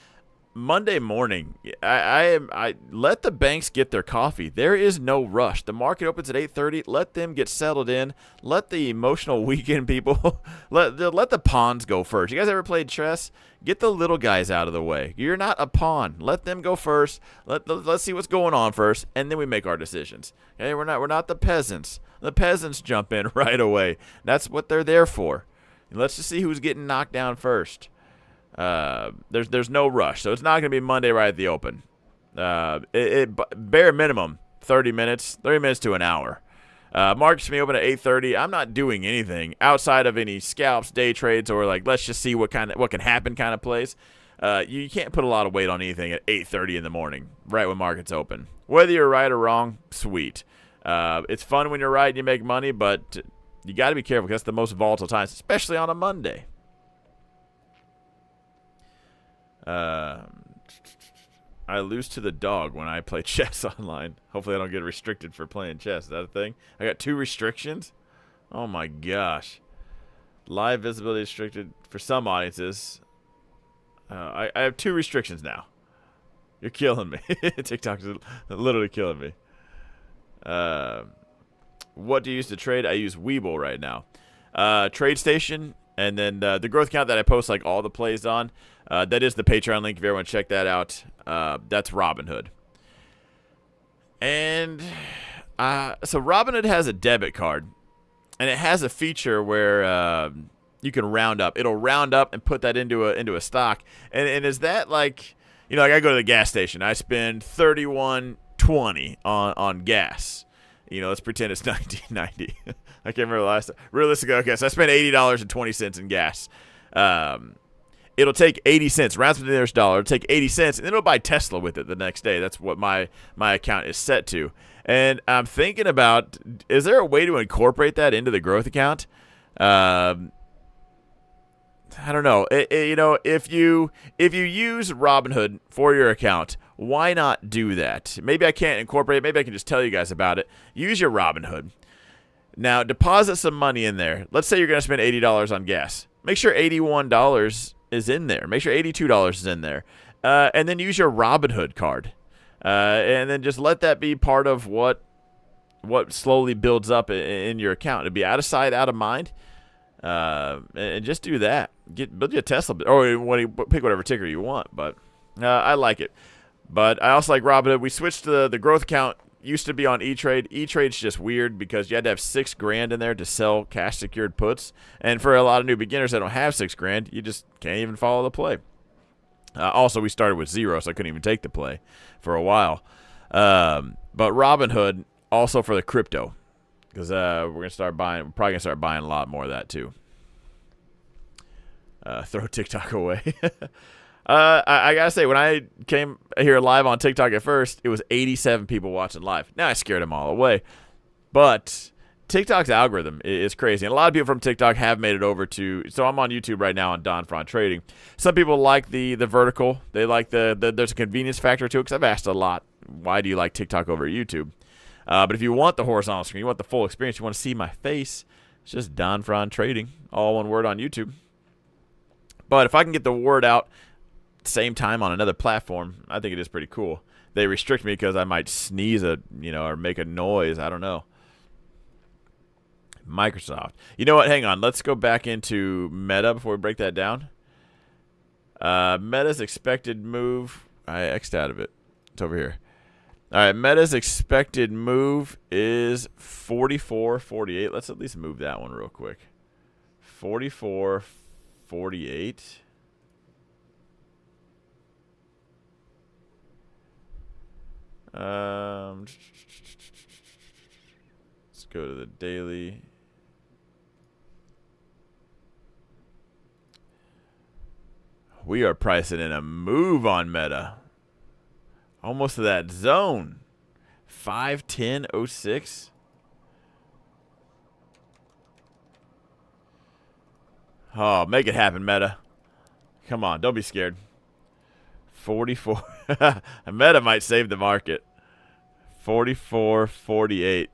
Monday morning, I let the banks get their coffee. There is no rush. The market opens at 8:30. Let them get settled in. Let the emotional weekend people let the pawns go first. You guys ever played chess? Get the little guys out of the way. You're not a pawn. Let them go first. Let's see what's going on first, and then we make our decisions. Okay, we're not the peasants. The peasants jump in right away. That's what they're there for. Let's just see who's getting knocked down first. There's no rush, so it's not going to be Monday right at the open. Bare minimum 30 minutes to an hour. Markets may open at 8:30. I'm not doing anything outside of any scalps, day trades, or like let's just see what can happen kind of plays. You can't put a lot of weight on anything at 8:30 in the morning, right when markets open. Whether you're right or wrong, sweet. It's fun when you're right and you make money, but you got to be careful because that's the most volatile times, especially on a Monday. I lose to the dog when I play chess online. Hopefully I don't get restricted for playing chess. Is that a thing? I got 2 restrictions? Oh my gosh. Live visibility restricted for some audiences. I have 2 restrictions now. You're killing me. TikTok's literally killing me. What do you use to trade? I use Webull right now. TradeStation, and then the growth account that I post like all the plays on. That is the Patreon link if you ever want to check that out. That's Robinhood. And so Robinhood has a debit card, and it has a feature where you can round up. It'll round up and put that into a stock. And is that like, like I go to the gas station, I spend $31.20 on gas. Let's pretend it's 1990. I can't remember the last time. Realistically, okay, so I spent $80.20 in gas. It'll take 80 cents, rounds to the nearest dollar. It'll take 80 cents, and then it'll buy Tesla with it the next day. That's what my account is set to. And I'm thinking about, is there a way to incorporate that into the growth account? I don't know. If you use Robinhood for your account, why not do that? Maybe I can't incorporate it. Maybe I can just tell you guys about it. Use your Robinhood. Now, deposit some money in there. Let's say you're going to spend $80 on gas. Make sure $81 is in there. Make sure $82 is in there. And then use your Robinhood card. And then just let that be part of what slowly builds up in your account. It'll be out of sight, out of mind. And just do that. Build you a Tesla, or pick whatever ticker you want. But I like it. But I also like Robinhood. We switched to the growth account. Used to be on E-Trade. E-Trade's just weird because you had to have $6,000 in there to sell cash secured puts. And for a lot of new beginners that don't have $6,000, you just can't even follow the play. Also, we started with 0, so I couldn't even take the play for a while. But Robinhood also for the crypto, because we're probably gonna start buying a lot more of that too. Throw TikTok away. I gotta say, when I came here live on TikTok at first, it was 87 people watching live. Now I scared them all away. But TikTok's algorithm is crazy. And a lot of people from TikTok have made it over to, so I'm on YouTube right now on Don Fron Trading. Some people like the vertical. They like there's a convenience factor to it, because I've asked a lot, why do you like TikTok over YouTube? But if you want the horizontal screen, you want the full experience, you want to see my face, it's just Don Fron Trading, all one word on YouTube. But if I can get the word out same time on another platform, I think it is pretty cool. They restrict me because I might sneeze or make a noise. I don't know. Microsoft. You know what? Hang on. Let's go back into Meta before we break that down. Meta's expected move. I X'd out of it. It's over here. All right. Meta's expected move is 44.48. Let's at least move that one real quick. 44.48. Let's go to the daily. We are pricing in a move on Meta. Almost to that zone. 510.06. Oh, make it happen, Meta. Come on, don't be scared. 44. Meta might save the market. 44.48.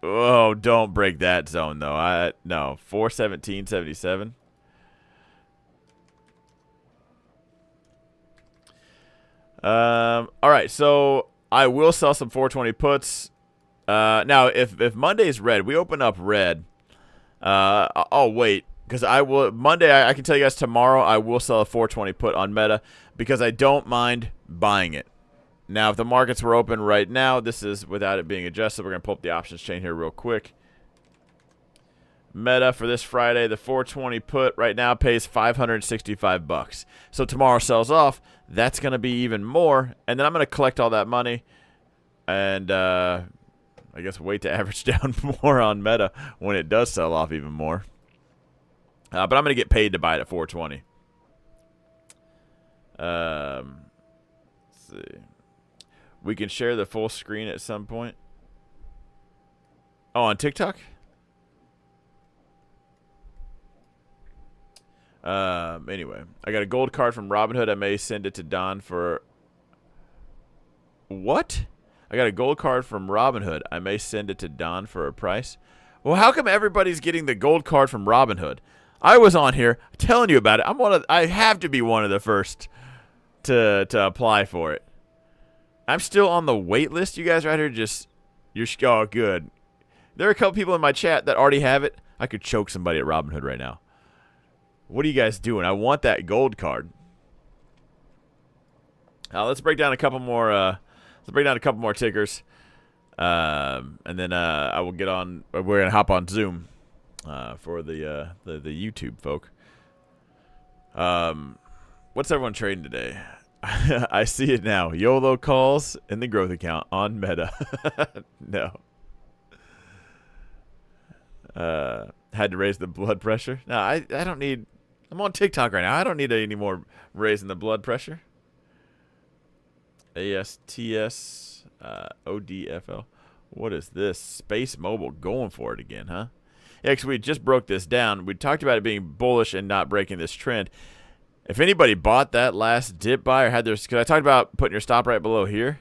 Oh, don't break that zone though. No. 417.77. All right, so I will sell some 420 puts. Now, if Monday's red, we open up red. I'll wait because I will Monday. I can tell you guys tomorrow I will sell a 420 put on Meta because I don't mind buying it. Now, if the markets were open right now, this is without it being adjusted. We're gonna pull up the options chain here real quick. Meta for this Friday, the 420 put right now pays $565. So tomorrow sells off. That's going to be even more. And then I'm going to collect all that money and I guess wait to average down more on Meta when it does sell off even more. But I'm going to get paid to buy it at 420. Let's see. We can share the full screen at some point. Oh, on TikTok? Anyway, I got a gold card from Robinhood. I may send it to Don for... What? I got a gold card from Robinhood. I may send it to Don for a price. Well, how come everybody's getting the gold card from Robinhood? I was on here telling you about it. I have to be one of the first to apply for it. I'm still on the wait list. You guys right here you're oh, good. There are a couple people in my chat that already have it. I could choke somebody at Robinhood right now. What are you guys doing? I want that gold card. Let's break down a couple more. Let's break down a couple more tickers, and then I will get on. We're gonna hop on Zoom for the YouTube folk. What's everyone trading today? I see it now. YOLO calls in the growth account on Meta. No. Had to raise the blood pressure. No, I don't need. I'm on TikTok right now. I don't need any more raising the blood pressure. ASTS ODFL. What is this? Space Mobile going for it again, huh? Yeah, because we just broke this down. We talked about it being bullish and not breaking this trend. If anybody bought that last dip buy or had their, because I talked about putting your stop right below here.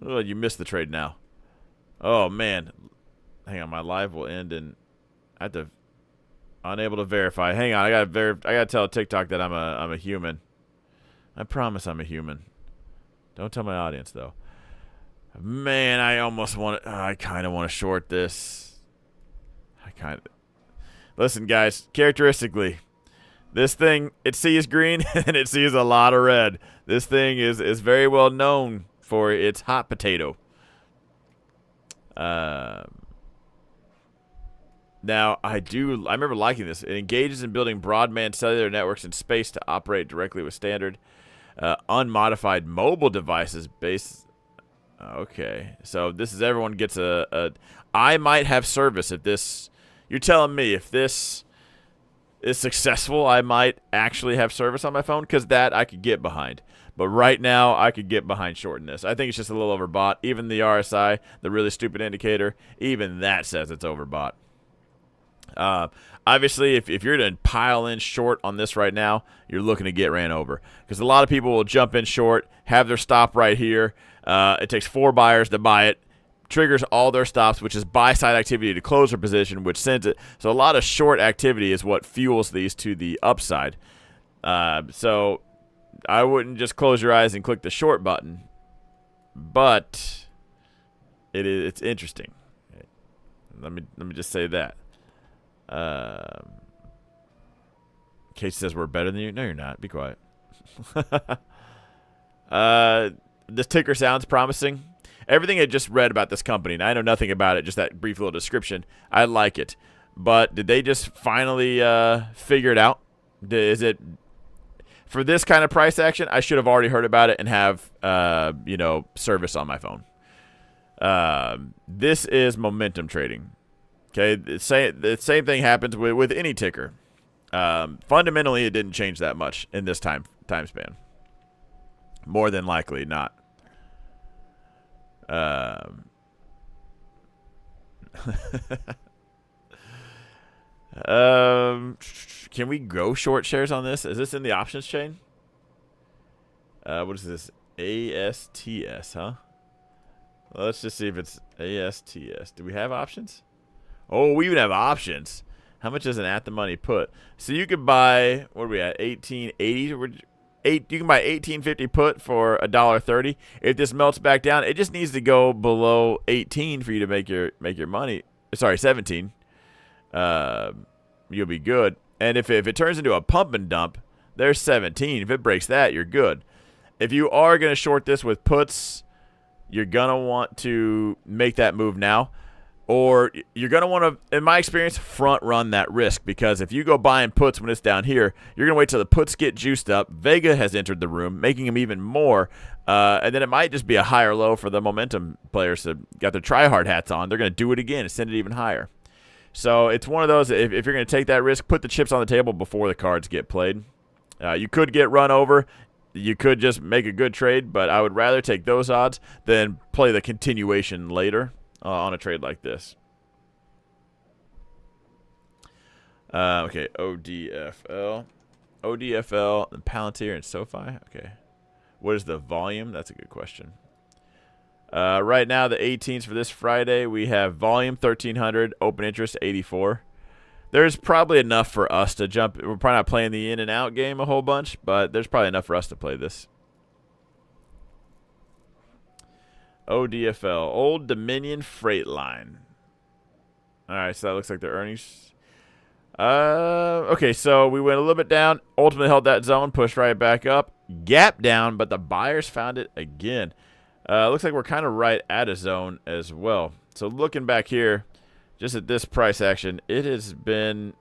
Oh, you missed the trade now. Oh man, hang on. My live will end and I have to. Unable to verify. Hang on, I gotta tell TikTok that I'm a human. I promise I'm a human. Don't tell my audience though. Man, I almost want to. I kind of want to short this. Listen, guys. Characteristically, this thing it sees green and it sees a lot of red. This thing is very well known for its hot potato. Now, I remember liking this. It engages in building broadband cellular networks in space to operate directly with standard unmodified mobile devices based. Okay, so this is everyone gets a. I might have service if this. You're telling me if this is successful, I might actually have service on my phone because that I could get behind. But right now, I could get behind shorting this. I think it's just a little overbought. Even the RSI, the really stupid indicator, even that says it's overbought. Obviously, if you're to pile in short on this right now, you're looking to get ran over because a lot of people will jump in short, have their stop right here. It takes 4 buyers to buy it, triggers all their stops, which is buy side activity to close their position, which sends it. So a lot of short activity is what fuels these to the upside. So I wouldn't just close your eyes and click the short button, but it's interesting. Let me just say that. Kate says we're better than you. No, you're not. Be quiet. This ticker sounds promising. Everything I just read about this company, and I know nothing about it, just that brief little description, I like it. But did they just finally figure it out? Is it for this kind of price action? I should have already heard about it and have service on my phone. This is momentum trading. Okay, the same thing happens with any ticker. Fundamentally, it didn't change that much in this time span. More than likely not. Can we go short shares on this? Is this in the options chain? What is this? ASTS, huh? Well, let's just see if it's ASTS. Do we have options? Oh, we even have options. How much is an at the money put? So you could buy, what are we at, 1880? You can buy 18.50 put for $1.30. If this melts back down, it just needs to go below 18 for you to make your money. Sorry, 17. You'll be good. And if it turns into a pump and dump, there's 17. If it breaks that, you're good. If you are going to short this with puts, you're going to want to make that move now. Or you're going to want to, in my experience, front run that risk. Because if you go buying puts when it's down here, you're going to wait till the puts get juiced up. Vega has entered the room, making them even more. And then it might just be a higher low for the momentum players that got their try-hard hats on. They're going to do it again and send it even higher. So it's one of those, if you're going to take that risk, put the chips on the table before the cards get played. You could get run over. You could just make a good trade, but I would rather take those odds than play the continuation later on a trade like this. Okay, ODFL, and Palantir and SoFi. Okay, what is the volume? That's a good question. Right now, the 18s for this Friday, we have volume 1,300, open interest 84. There's probably enough for us to jump. We're probably not playing the in and out game a whole bunch, but there's probably enough for us to play this. ODFL, Old Dominion Freight Line. All right, so that looks like their earnings. Okay, so we went a little bit down, ultimately held that zone, pushed right back up, gap down, but the buyers found it again. Looks like we're kind of right at a zone as well. So looking back here, just at this price action, it has been,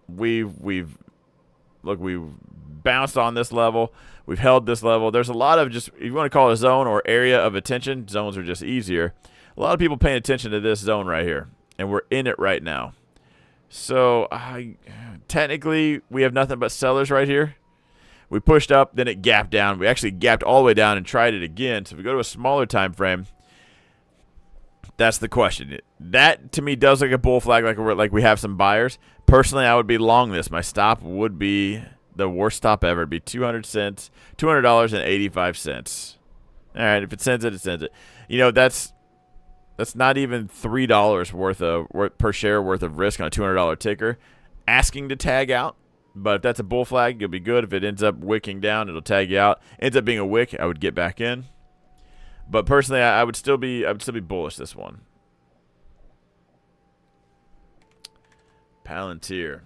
we've bounced on this level. We've held this level. There's a lot of just, if you want to call it a zone or area of attention, zones are just easier. A lot of people paying attention to this zone right here, and we're in it right now. So technically, we have nothing but sellers right here. We pushed up, then it gapped down. We actually gapped all the way down and tried it again. So if we go to a smaller time frame, that's the question. That, to me, does look like a bull flag, like we have some buyers. Personally, I would be long this. My stop would be the worst stop ever. It'd be 200 cents, $200.85. All right, if it sends it, it sends it. You know, that's not even $3 worth per share worth of risk on a $200 ticker. Asking to tag out. But if that's a bull flag, you'll be good. If it ends up wicking down, it'll tag you out. Ends up being a wick, I would get back in. But personally, I would still be bullish this one. Palantir.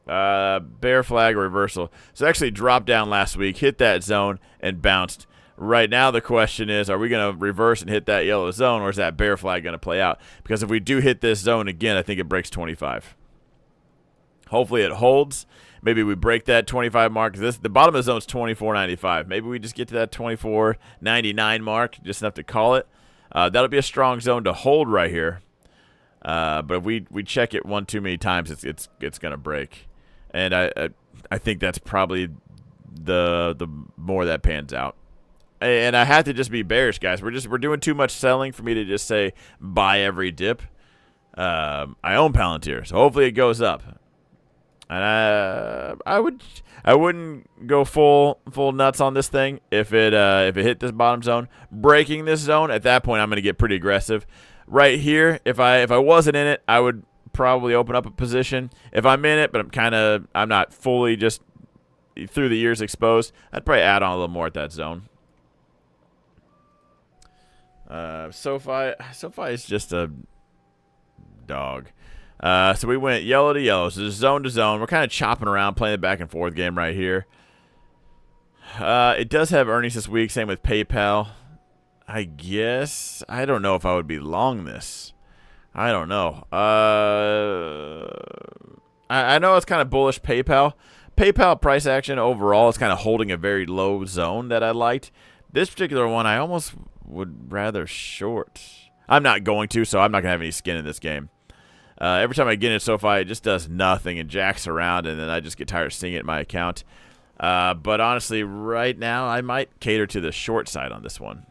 Bear flag reversal. So it actually dropped down last week, hit that zone, and bounced. Right now, the question is, are we going to reverse and hit that yellow zone, or is that bear flag going to play out? Because if we do hit this zone again, I think it breaks 25. Hopefully it holds. Maybe we break that 25 mark. The bottom of the zone is 24.95. Maybe we just get to that 24.99 mark, just enough to call it. That'll be a strong zone to hold right here. But if we check it one too many times, it's going to break. And I think that's probably the more that pans out. And I have to just be bearish, guys. We're doing too much selling for me to just say buy every dip. I own Palantir, so hopefully it goes up. And I wouldn't go full nuts on this thing if it hit this bottom zone. Breaking this zone, at that point I'm going to get pretty aggressive. Right here, if I wasn't in it, I would probably open up a position. If I'm in it, but I'm not fully just through the years exposed, I'd probably add on a little more at that zone. SoFi is just a dog. So we went yellow to yellow, so zone to zone. We're kind of chopping around, playing the back and forth game right here. It does have earnings this week, same with PayPal. I guess, I don't know if I would be long this. I don't know. I know it's kind of bullish PayPal. PayPal price action overall is kind of holding a very low zone that I liked. This particular one, I almost would rather short. I'm not going to, so I'm not going to have any skin in this game. Every time I get in SoFi, it just does nothing and jacks around, and then I just get tired of seeing it in my account. But honestly, right now, I might cater to the short side on this one.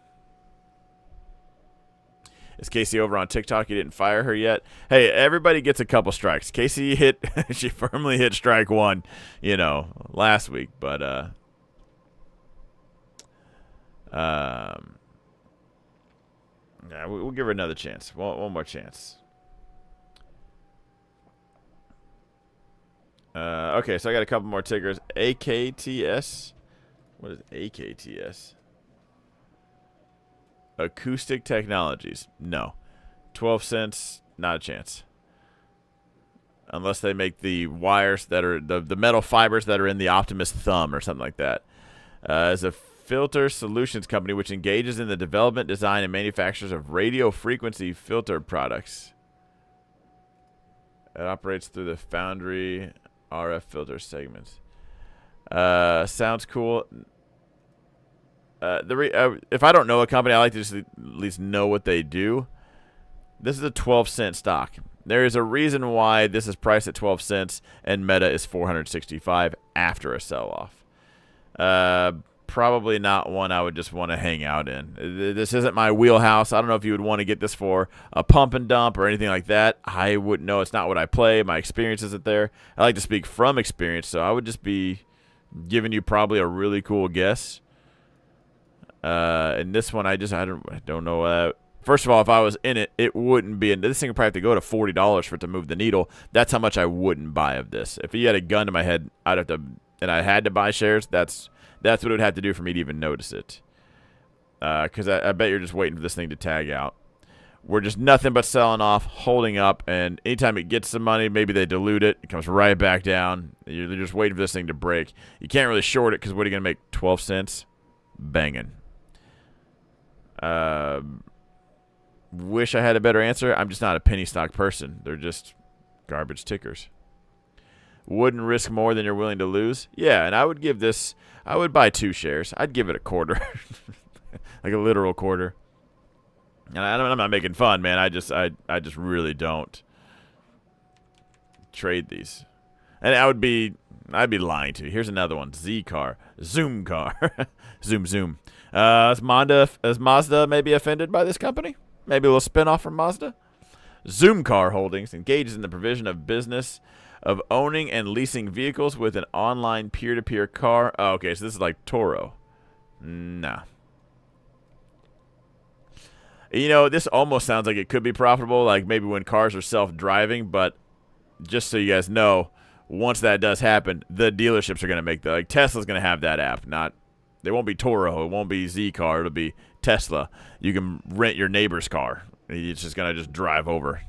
Is Casey over on TikTok? You didn't fire her yet? Hey, everybody gets a couple strikes. Casey she firmly hit strike one, last week. But, yeah, we'll give her another chance. One more chance. Okay, so I got a couple more tickers. AKTS. What is AKTS? Acoustic Technologies. No. 12 cents, not a chance. Unless they make the wires that are the metal fibers that are in the Optimus thumb or something like that. As a filter solutions company which engages in the development, design, and manufactures of radio frequency filter products. It operates through the foundry RF filter segments. Sounds cool. If I don't know a company, I like to just at least know what they do. This is a 12-cent stock. There is a reason why this is priced at 12 cents and Meta is 465 after a sell-off. Probably not one I would just want to hang out in. This isn't my wheelhouse. I don't know if you would want to get this for a pump and dump or anything like that. I wouldn't know. It's not what I play. My experience isn't there. I like to speak from experience, so I would just be giving you probably a really cool guess. And this one, I don't know. First of all, if I was in it, it wouldn't be. This thing would probably have to go to $40 for it to move the needle. That's how much I wouldn't buy of this. If you had a gun to my head, I'd have to, and I had to buy shares. That's what it would have to do for me to even notice it. Because I bet you're just waiting for this thing to tag out. We're just nothing but selling off, holding up, and anytime it gets some money, maybe they dilute it. It comes right back down. You're just waiting for this thing to break. You can't really short it because what are you going to make? 12 cents? Banging. Wish I had a better answer. I'm just not a penny stock person. They're just garbage tickers. Wouldn't risk more than you're willing to lose. Yeah, and I would give this. I would buy 2 shares. I'd give it a quarter, like a literal quarter. And I'm not making fun, man. I just really don't trade these. And I'd be lying to you. Here's another one. Z car, Zoom car, zoom. Is Mazda maybe offended by this company? Maybe a little spinoff from Mazda? Zoom Car Holdings engages in the provision of business of owning and leasing vehicles with an online peer-to-peer car. Oh, okay, so this is like Toro. Nah. You know, this almost sounds like it could be profitable, like maybe when cars are self-driving, but just so you guys know, once that does happen, the dealerships are going to make the, like Tesla's going to have that app, not, they won't be Toro, it won't be Z car, it'll be Tesla. You can rent your neighbor's car. It's just going to just drive over.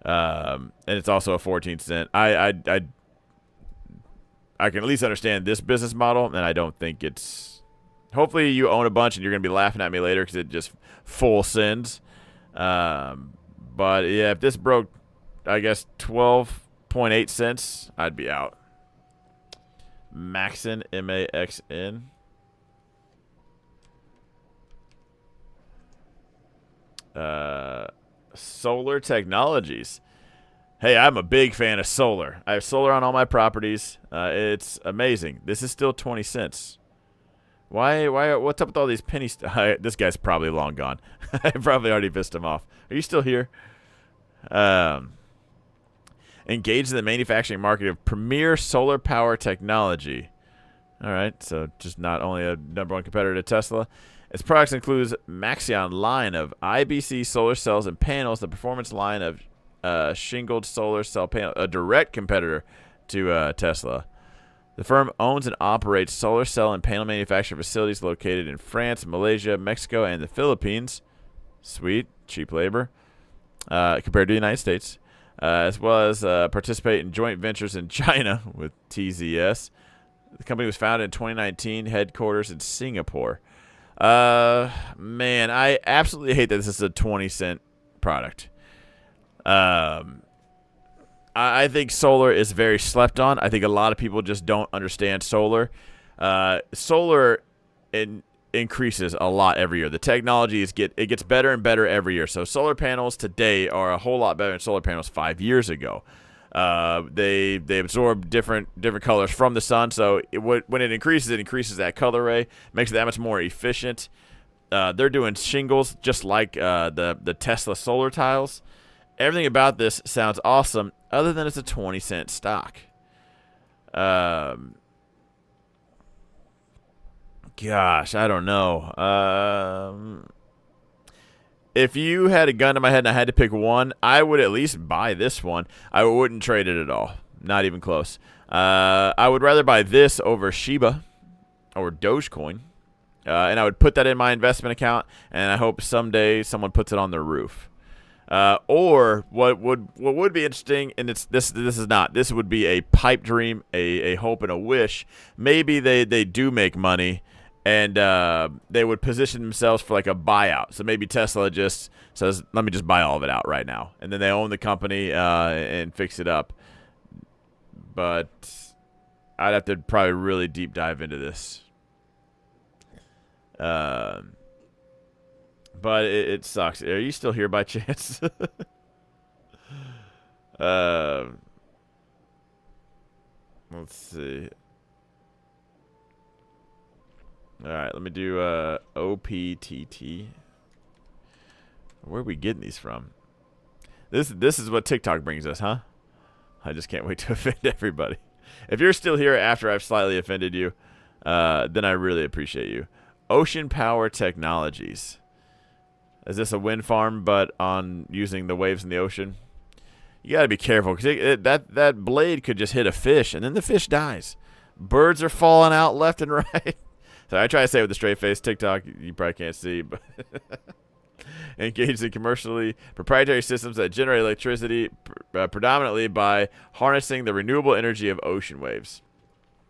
And it's also a 14 cent. I can at least understand this business model, and I don't think it's, hopefully you own a bunch and you're going to be laughing at me later because it just full sends. But yeah, if this broke, I guess 12.8 cents, I'd be out. Maxon, M-A-X-N. Solar Technologies. Hey, I'm a big fan of solar. I have solar on all my properties. It's amazing. This is still 20 cents. Why, what's up with all these pennies? This guy's probably long gone. I probably already pissed him off. Are you still here? Engaged in the manufacturing market of premier solar power technology. All right, so just not only a #1 competitor to Tesla. Its products includes Maxion line of IBC solar cells and panels, the performance line of shingled solar cell panel, a direct competitor to Tesla. The firm owns and operates solar cell and panel manufacturing facilities located in France, Malaysia, Mexico, and the Philippines. Sweet, cheap labor compared to the United States, as well as participate in joint ventures in China with TZS. The company was founded in 2019, headquarters in Singapore. Man, I absolutely hate that this is a 20-cent product. I think solar is very slept on. I think a lot of people just don't understand solar. Solar increases a lot every year. The technology it gets better and better every year. So solar panels today are a whole lot better than solar panels 5 years ago. They absorb different colors from the sun, so when it increases that color ray, makes it that much more efficient. They're doing shingles just like the Tesla solar tiles. Everything about this sounds awesome, other than it's a 20-cent stock. Gosh, I don't know. If you had a gun to my head and I had to pick one, I would at least buy this one. I wouldn't trade it at all. not even close. I would rather buy this over Shiba or Dogecoin. And I would put that in my investment account, and I hope someday someone puts it on their roof. Or what would be interesting, and this would be a pipe dream, a hope and a wish. Maybe they do make money, and they would position themselves for like a buyout. So maybe Tesla just says, "Let me just buy all of it out right now," and then they own the company and fix it up. But I'd have to probably really deep dive into this. But it sucks. Are you still here by chance? Let's see. All right, let me do OPTT. Where are we getting these from? This is what TikTok brings us, huh? I just can't wait to offend everybody. If you're still here after I've slightly offended you, then I really appreciate you. Ocean Power Technologies. Is this a wind farm, but on using the waves in the ocean? You got to be careful, because that blade could just hit a fish, and then the fish dies. Birds are falling out left and right. So I try to say it with a straight face. TikTok, you probably can't see, but engaged in commercially proprietary systems that generate electricity predominantly by harnessing the renewable energy of ocean waves.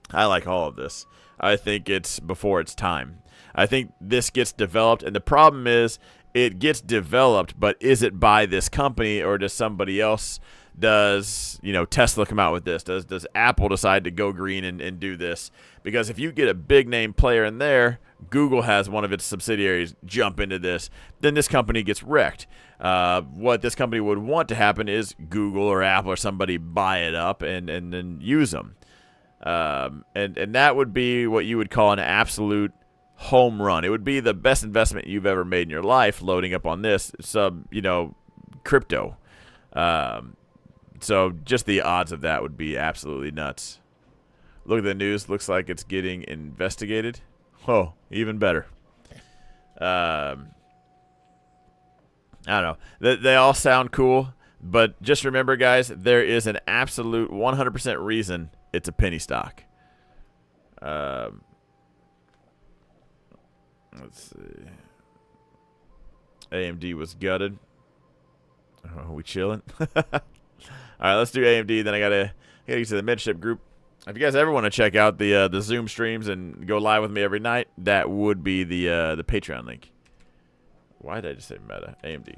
I like all of this. I think it's before its time. I think this gets developed, and the problem is it gets developed, but is it by this company, or does somebody else? Does Tesla come out with this? Does Apple decide to go green and do this? Because if you get a big name player in there, Google has one of its subsidiaries jump into this, then this company gets wrecked. What this company would want to happen is Google or Apple or somebody buy it up and then use them. And that would be what you would call an absolute home run. It would be the best investment you've ever made in your life, loading up on this crypto. So just the odds of that would be absolutely nuts. Look at the news. Looks like it's getting investigated. Oh, even better. I don't know. They all sound cool, but just remember, guys, there is an absolute 100% reason it's a penny stock. Let's see. AMD was gutted. Are we chilling? All right, let's do AMD. Then I gotta get to the Mentorship group. If you guys ever want to check out the Zoom streams and go live with me every night, that would be the Patreon link. Why did I just say Meta? AMD.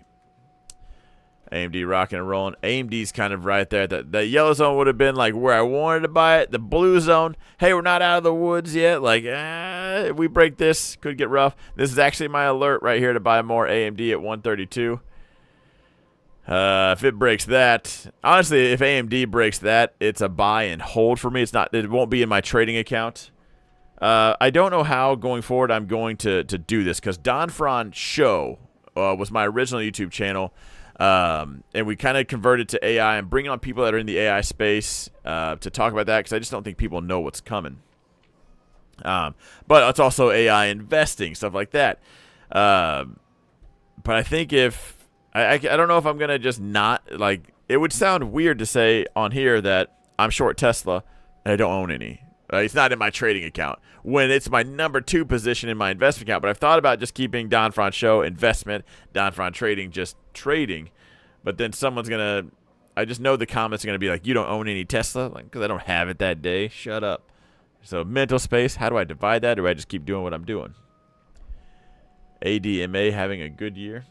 AMD rocking and rolling. AMD's kind of right there. The yellow zone would have been like where I wanted to buy it. The blue zone, hey, we're not out of the woods yet. Like, if we break this, could get rough. This is actually my alert right here to buy more AMD at 132. If it breaks that, honestly, if AMD breaks that, it's a buy and hold for me. It won't be in my trading account. I don't know how going forward I'm going to do this, because Don Fran Show was my original YouTube channel. And we kind of converted to AI and bringing on people that are in the AI space to talk about that, because I just don't think people know what's coming. But it's also AI investing, stuff like that. But I think if I don't know if I'm gonna just not, like, it would sound weird to say on here that I'm short Tesla and I don't own any. It's not in my trading account when it's my number 2 position in my investment account. But I've thought about just keeping Don Fran Show investment, Don Fran Trading just trading. But then someone's going to, I just know the comments are going to be like, you don't own any Tesla? Like, because I don't have it that day. Shut up. So mental space, how do I divide that? Or do I just keep doing what I'm doing? ADMA having a good year.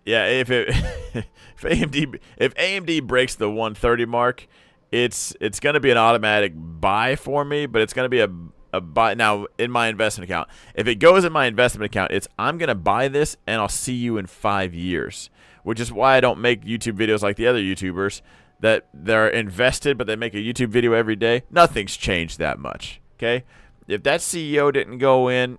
Yeah, if AMD breaks the 130 mark, it's going to be an automatic buy for me, but it's going to be a buy now in my investment account. If it goes in my investment account, I'm going to buy this and I'll see you in 5 years, which is why I don't make YouTube videos like the other YouTubers that they're invested, but they make a YouTube video every day. Nothing's changed that much. Okay. If that CEO didn't go in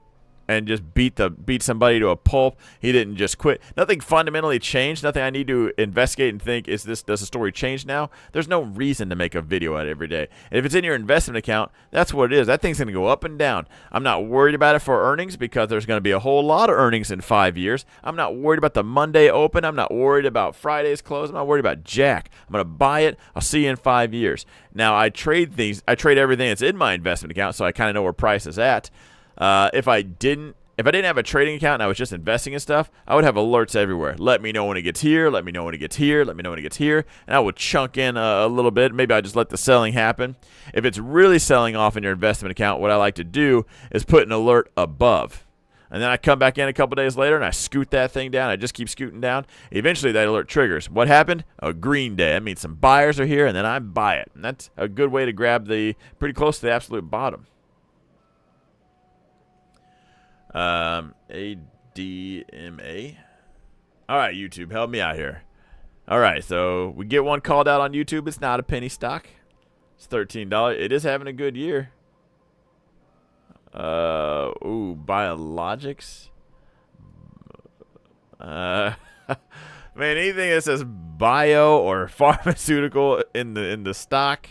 and just beat somebody to a pulp. He didn't just quit. Nothing fundamentally changed. Nothing I need to investigate and think, does the story change now? There's no reason to make a video out every day. And if it's in your investment account, that's what it is. That thing's going to go up and down. I'm not worried about it for earnings because there's going to be a whole lot of earnings in 5 years. I'm not worried about the Monday open. I'm not worried about Friday's close. I'm not worried about jack. I'm going to buy it. I'll see you in 5 years. Now, I trade everything that's in my investment account, so I kind of know where price is at. If I didn't have a trading account and I was just investing in stuff, I would have alerts everywhere. Let me know when it gets here. Let me know when it gets here. Let me know when it gets here. And I would chunk in a little bit. Maybe I just let the selling happen. If it's really selling off in your investment account, what I like to do is put an alert above. And then I come back in a couple days later and I scoot that thing down. I just keep scooting down. Eventually that alert triggers. What happened? A green day. That means some buyers are here and then I buy it. And that's a good way to grab pretty close to the absolute bottom. ADMA. All right, YouTube, help me out here. All right, so we get one called out on YouTube. It's not a penny stock. It's $13. It is having a good year. Biologics. Man, anything that says bio or pharmaceutical in the stock.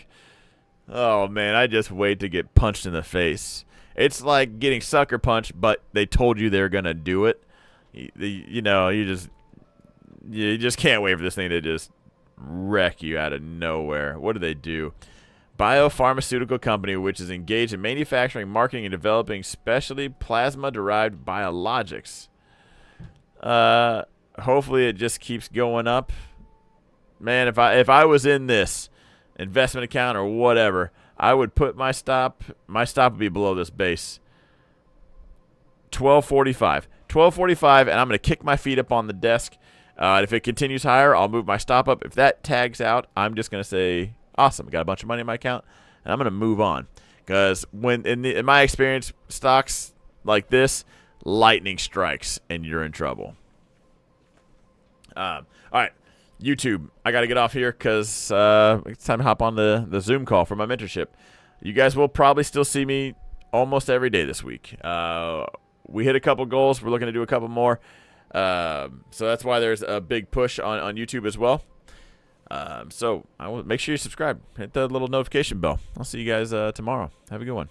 Oh man, I just wait to get punched in the face. It's like getting sucker punched, but they told you they're gonna do it. You just can't wait for this thing to just wreck you out of nowhere. What do they do? Biopharmaceutical company which is engaged in manufacturing, marketing, and developing specialty plasma-derived biologics. Hopefully it just keeps going up. Man, if I was in this investment account or whatever, I would put my stop would be below this base. 1245. 1245, and I'm going to kick my feet up on the desk. If it continues higher, I'll move my stop up. If that tags out, I'm just going to say, awesome, I got a bunch of money in my account, and I'm going to move on. Because when in my experience, stocks like this, lightning strikes, and you're in trouble. All right. YouTube, I got to get off here because it's time to hop on the Zoom call for my mentorship. You guys will probably still see me almost every day this week. We hit a couple goals. We're looking to do a couple more. So that's why there's a big push on YouTube as well. So I will make sure you subscribe. Hit the little notification bell. I'll see you guys tomorrow. Have a good one.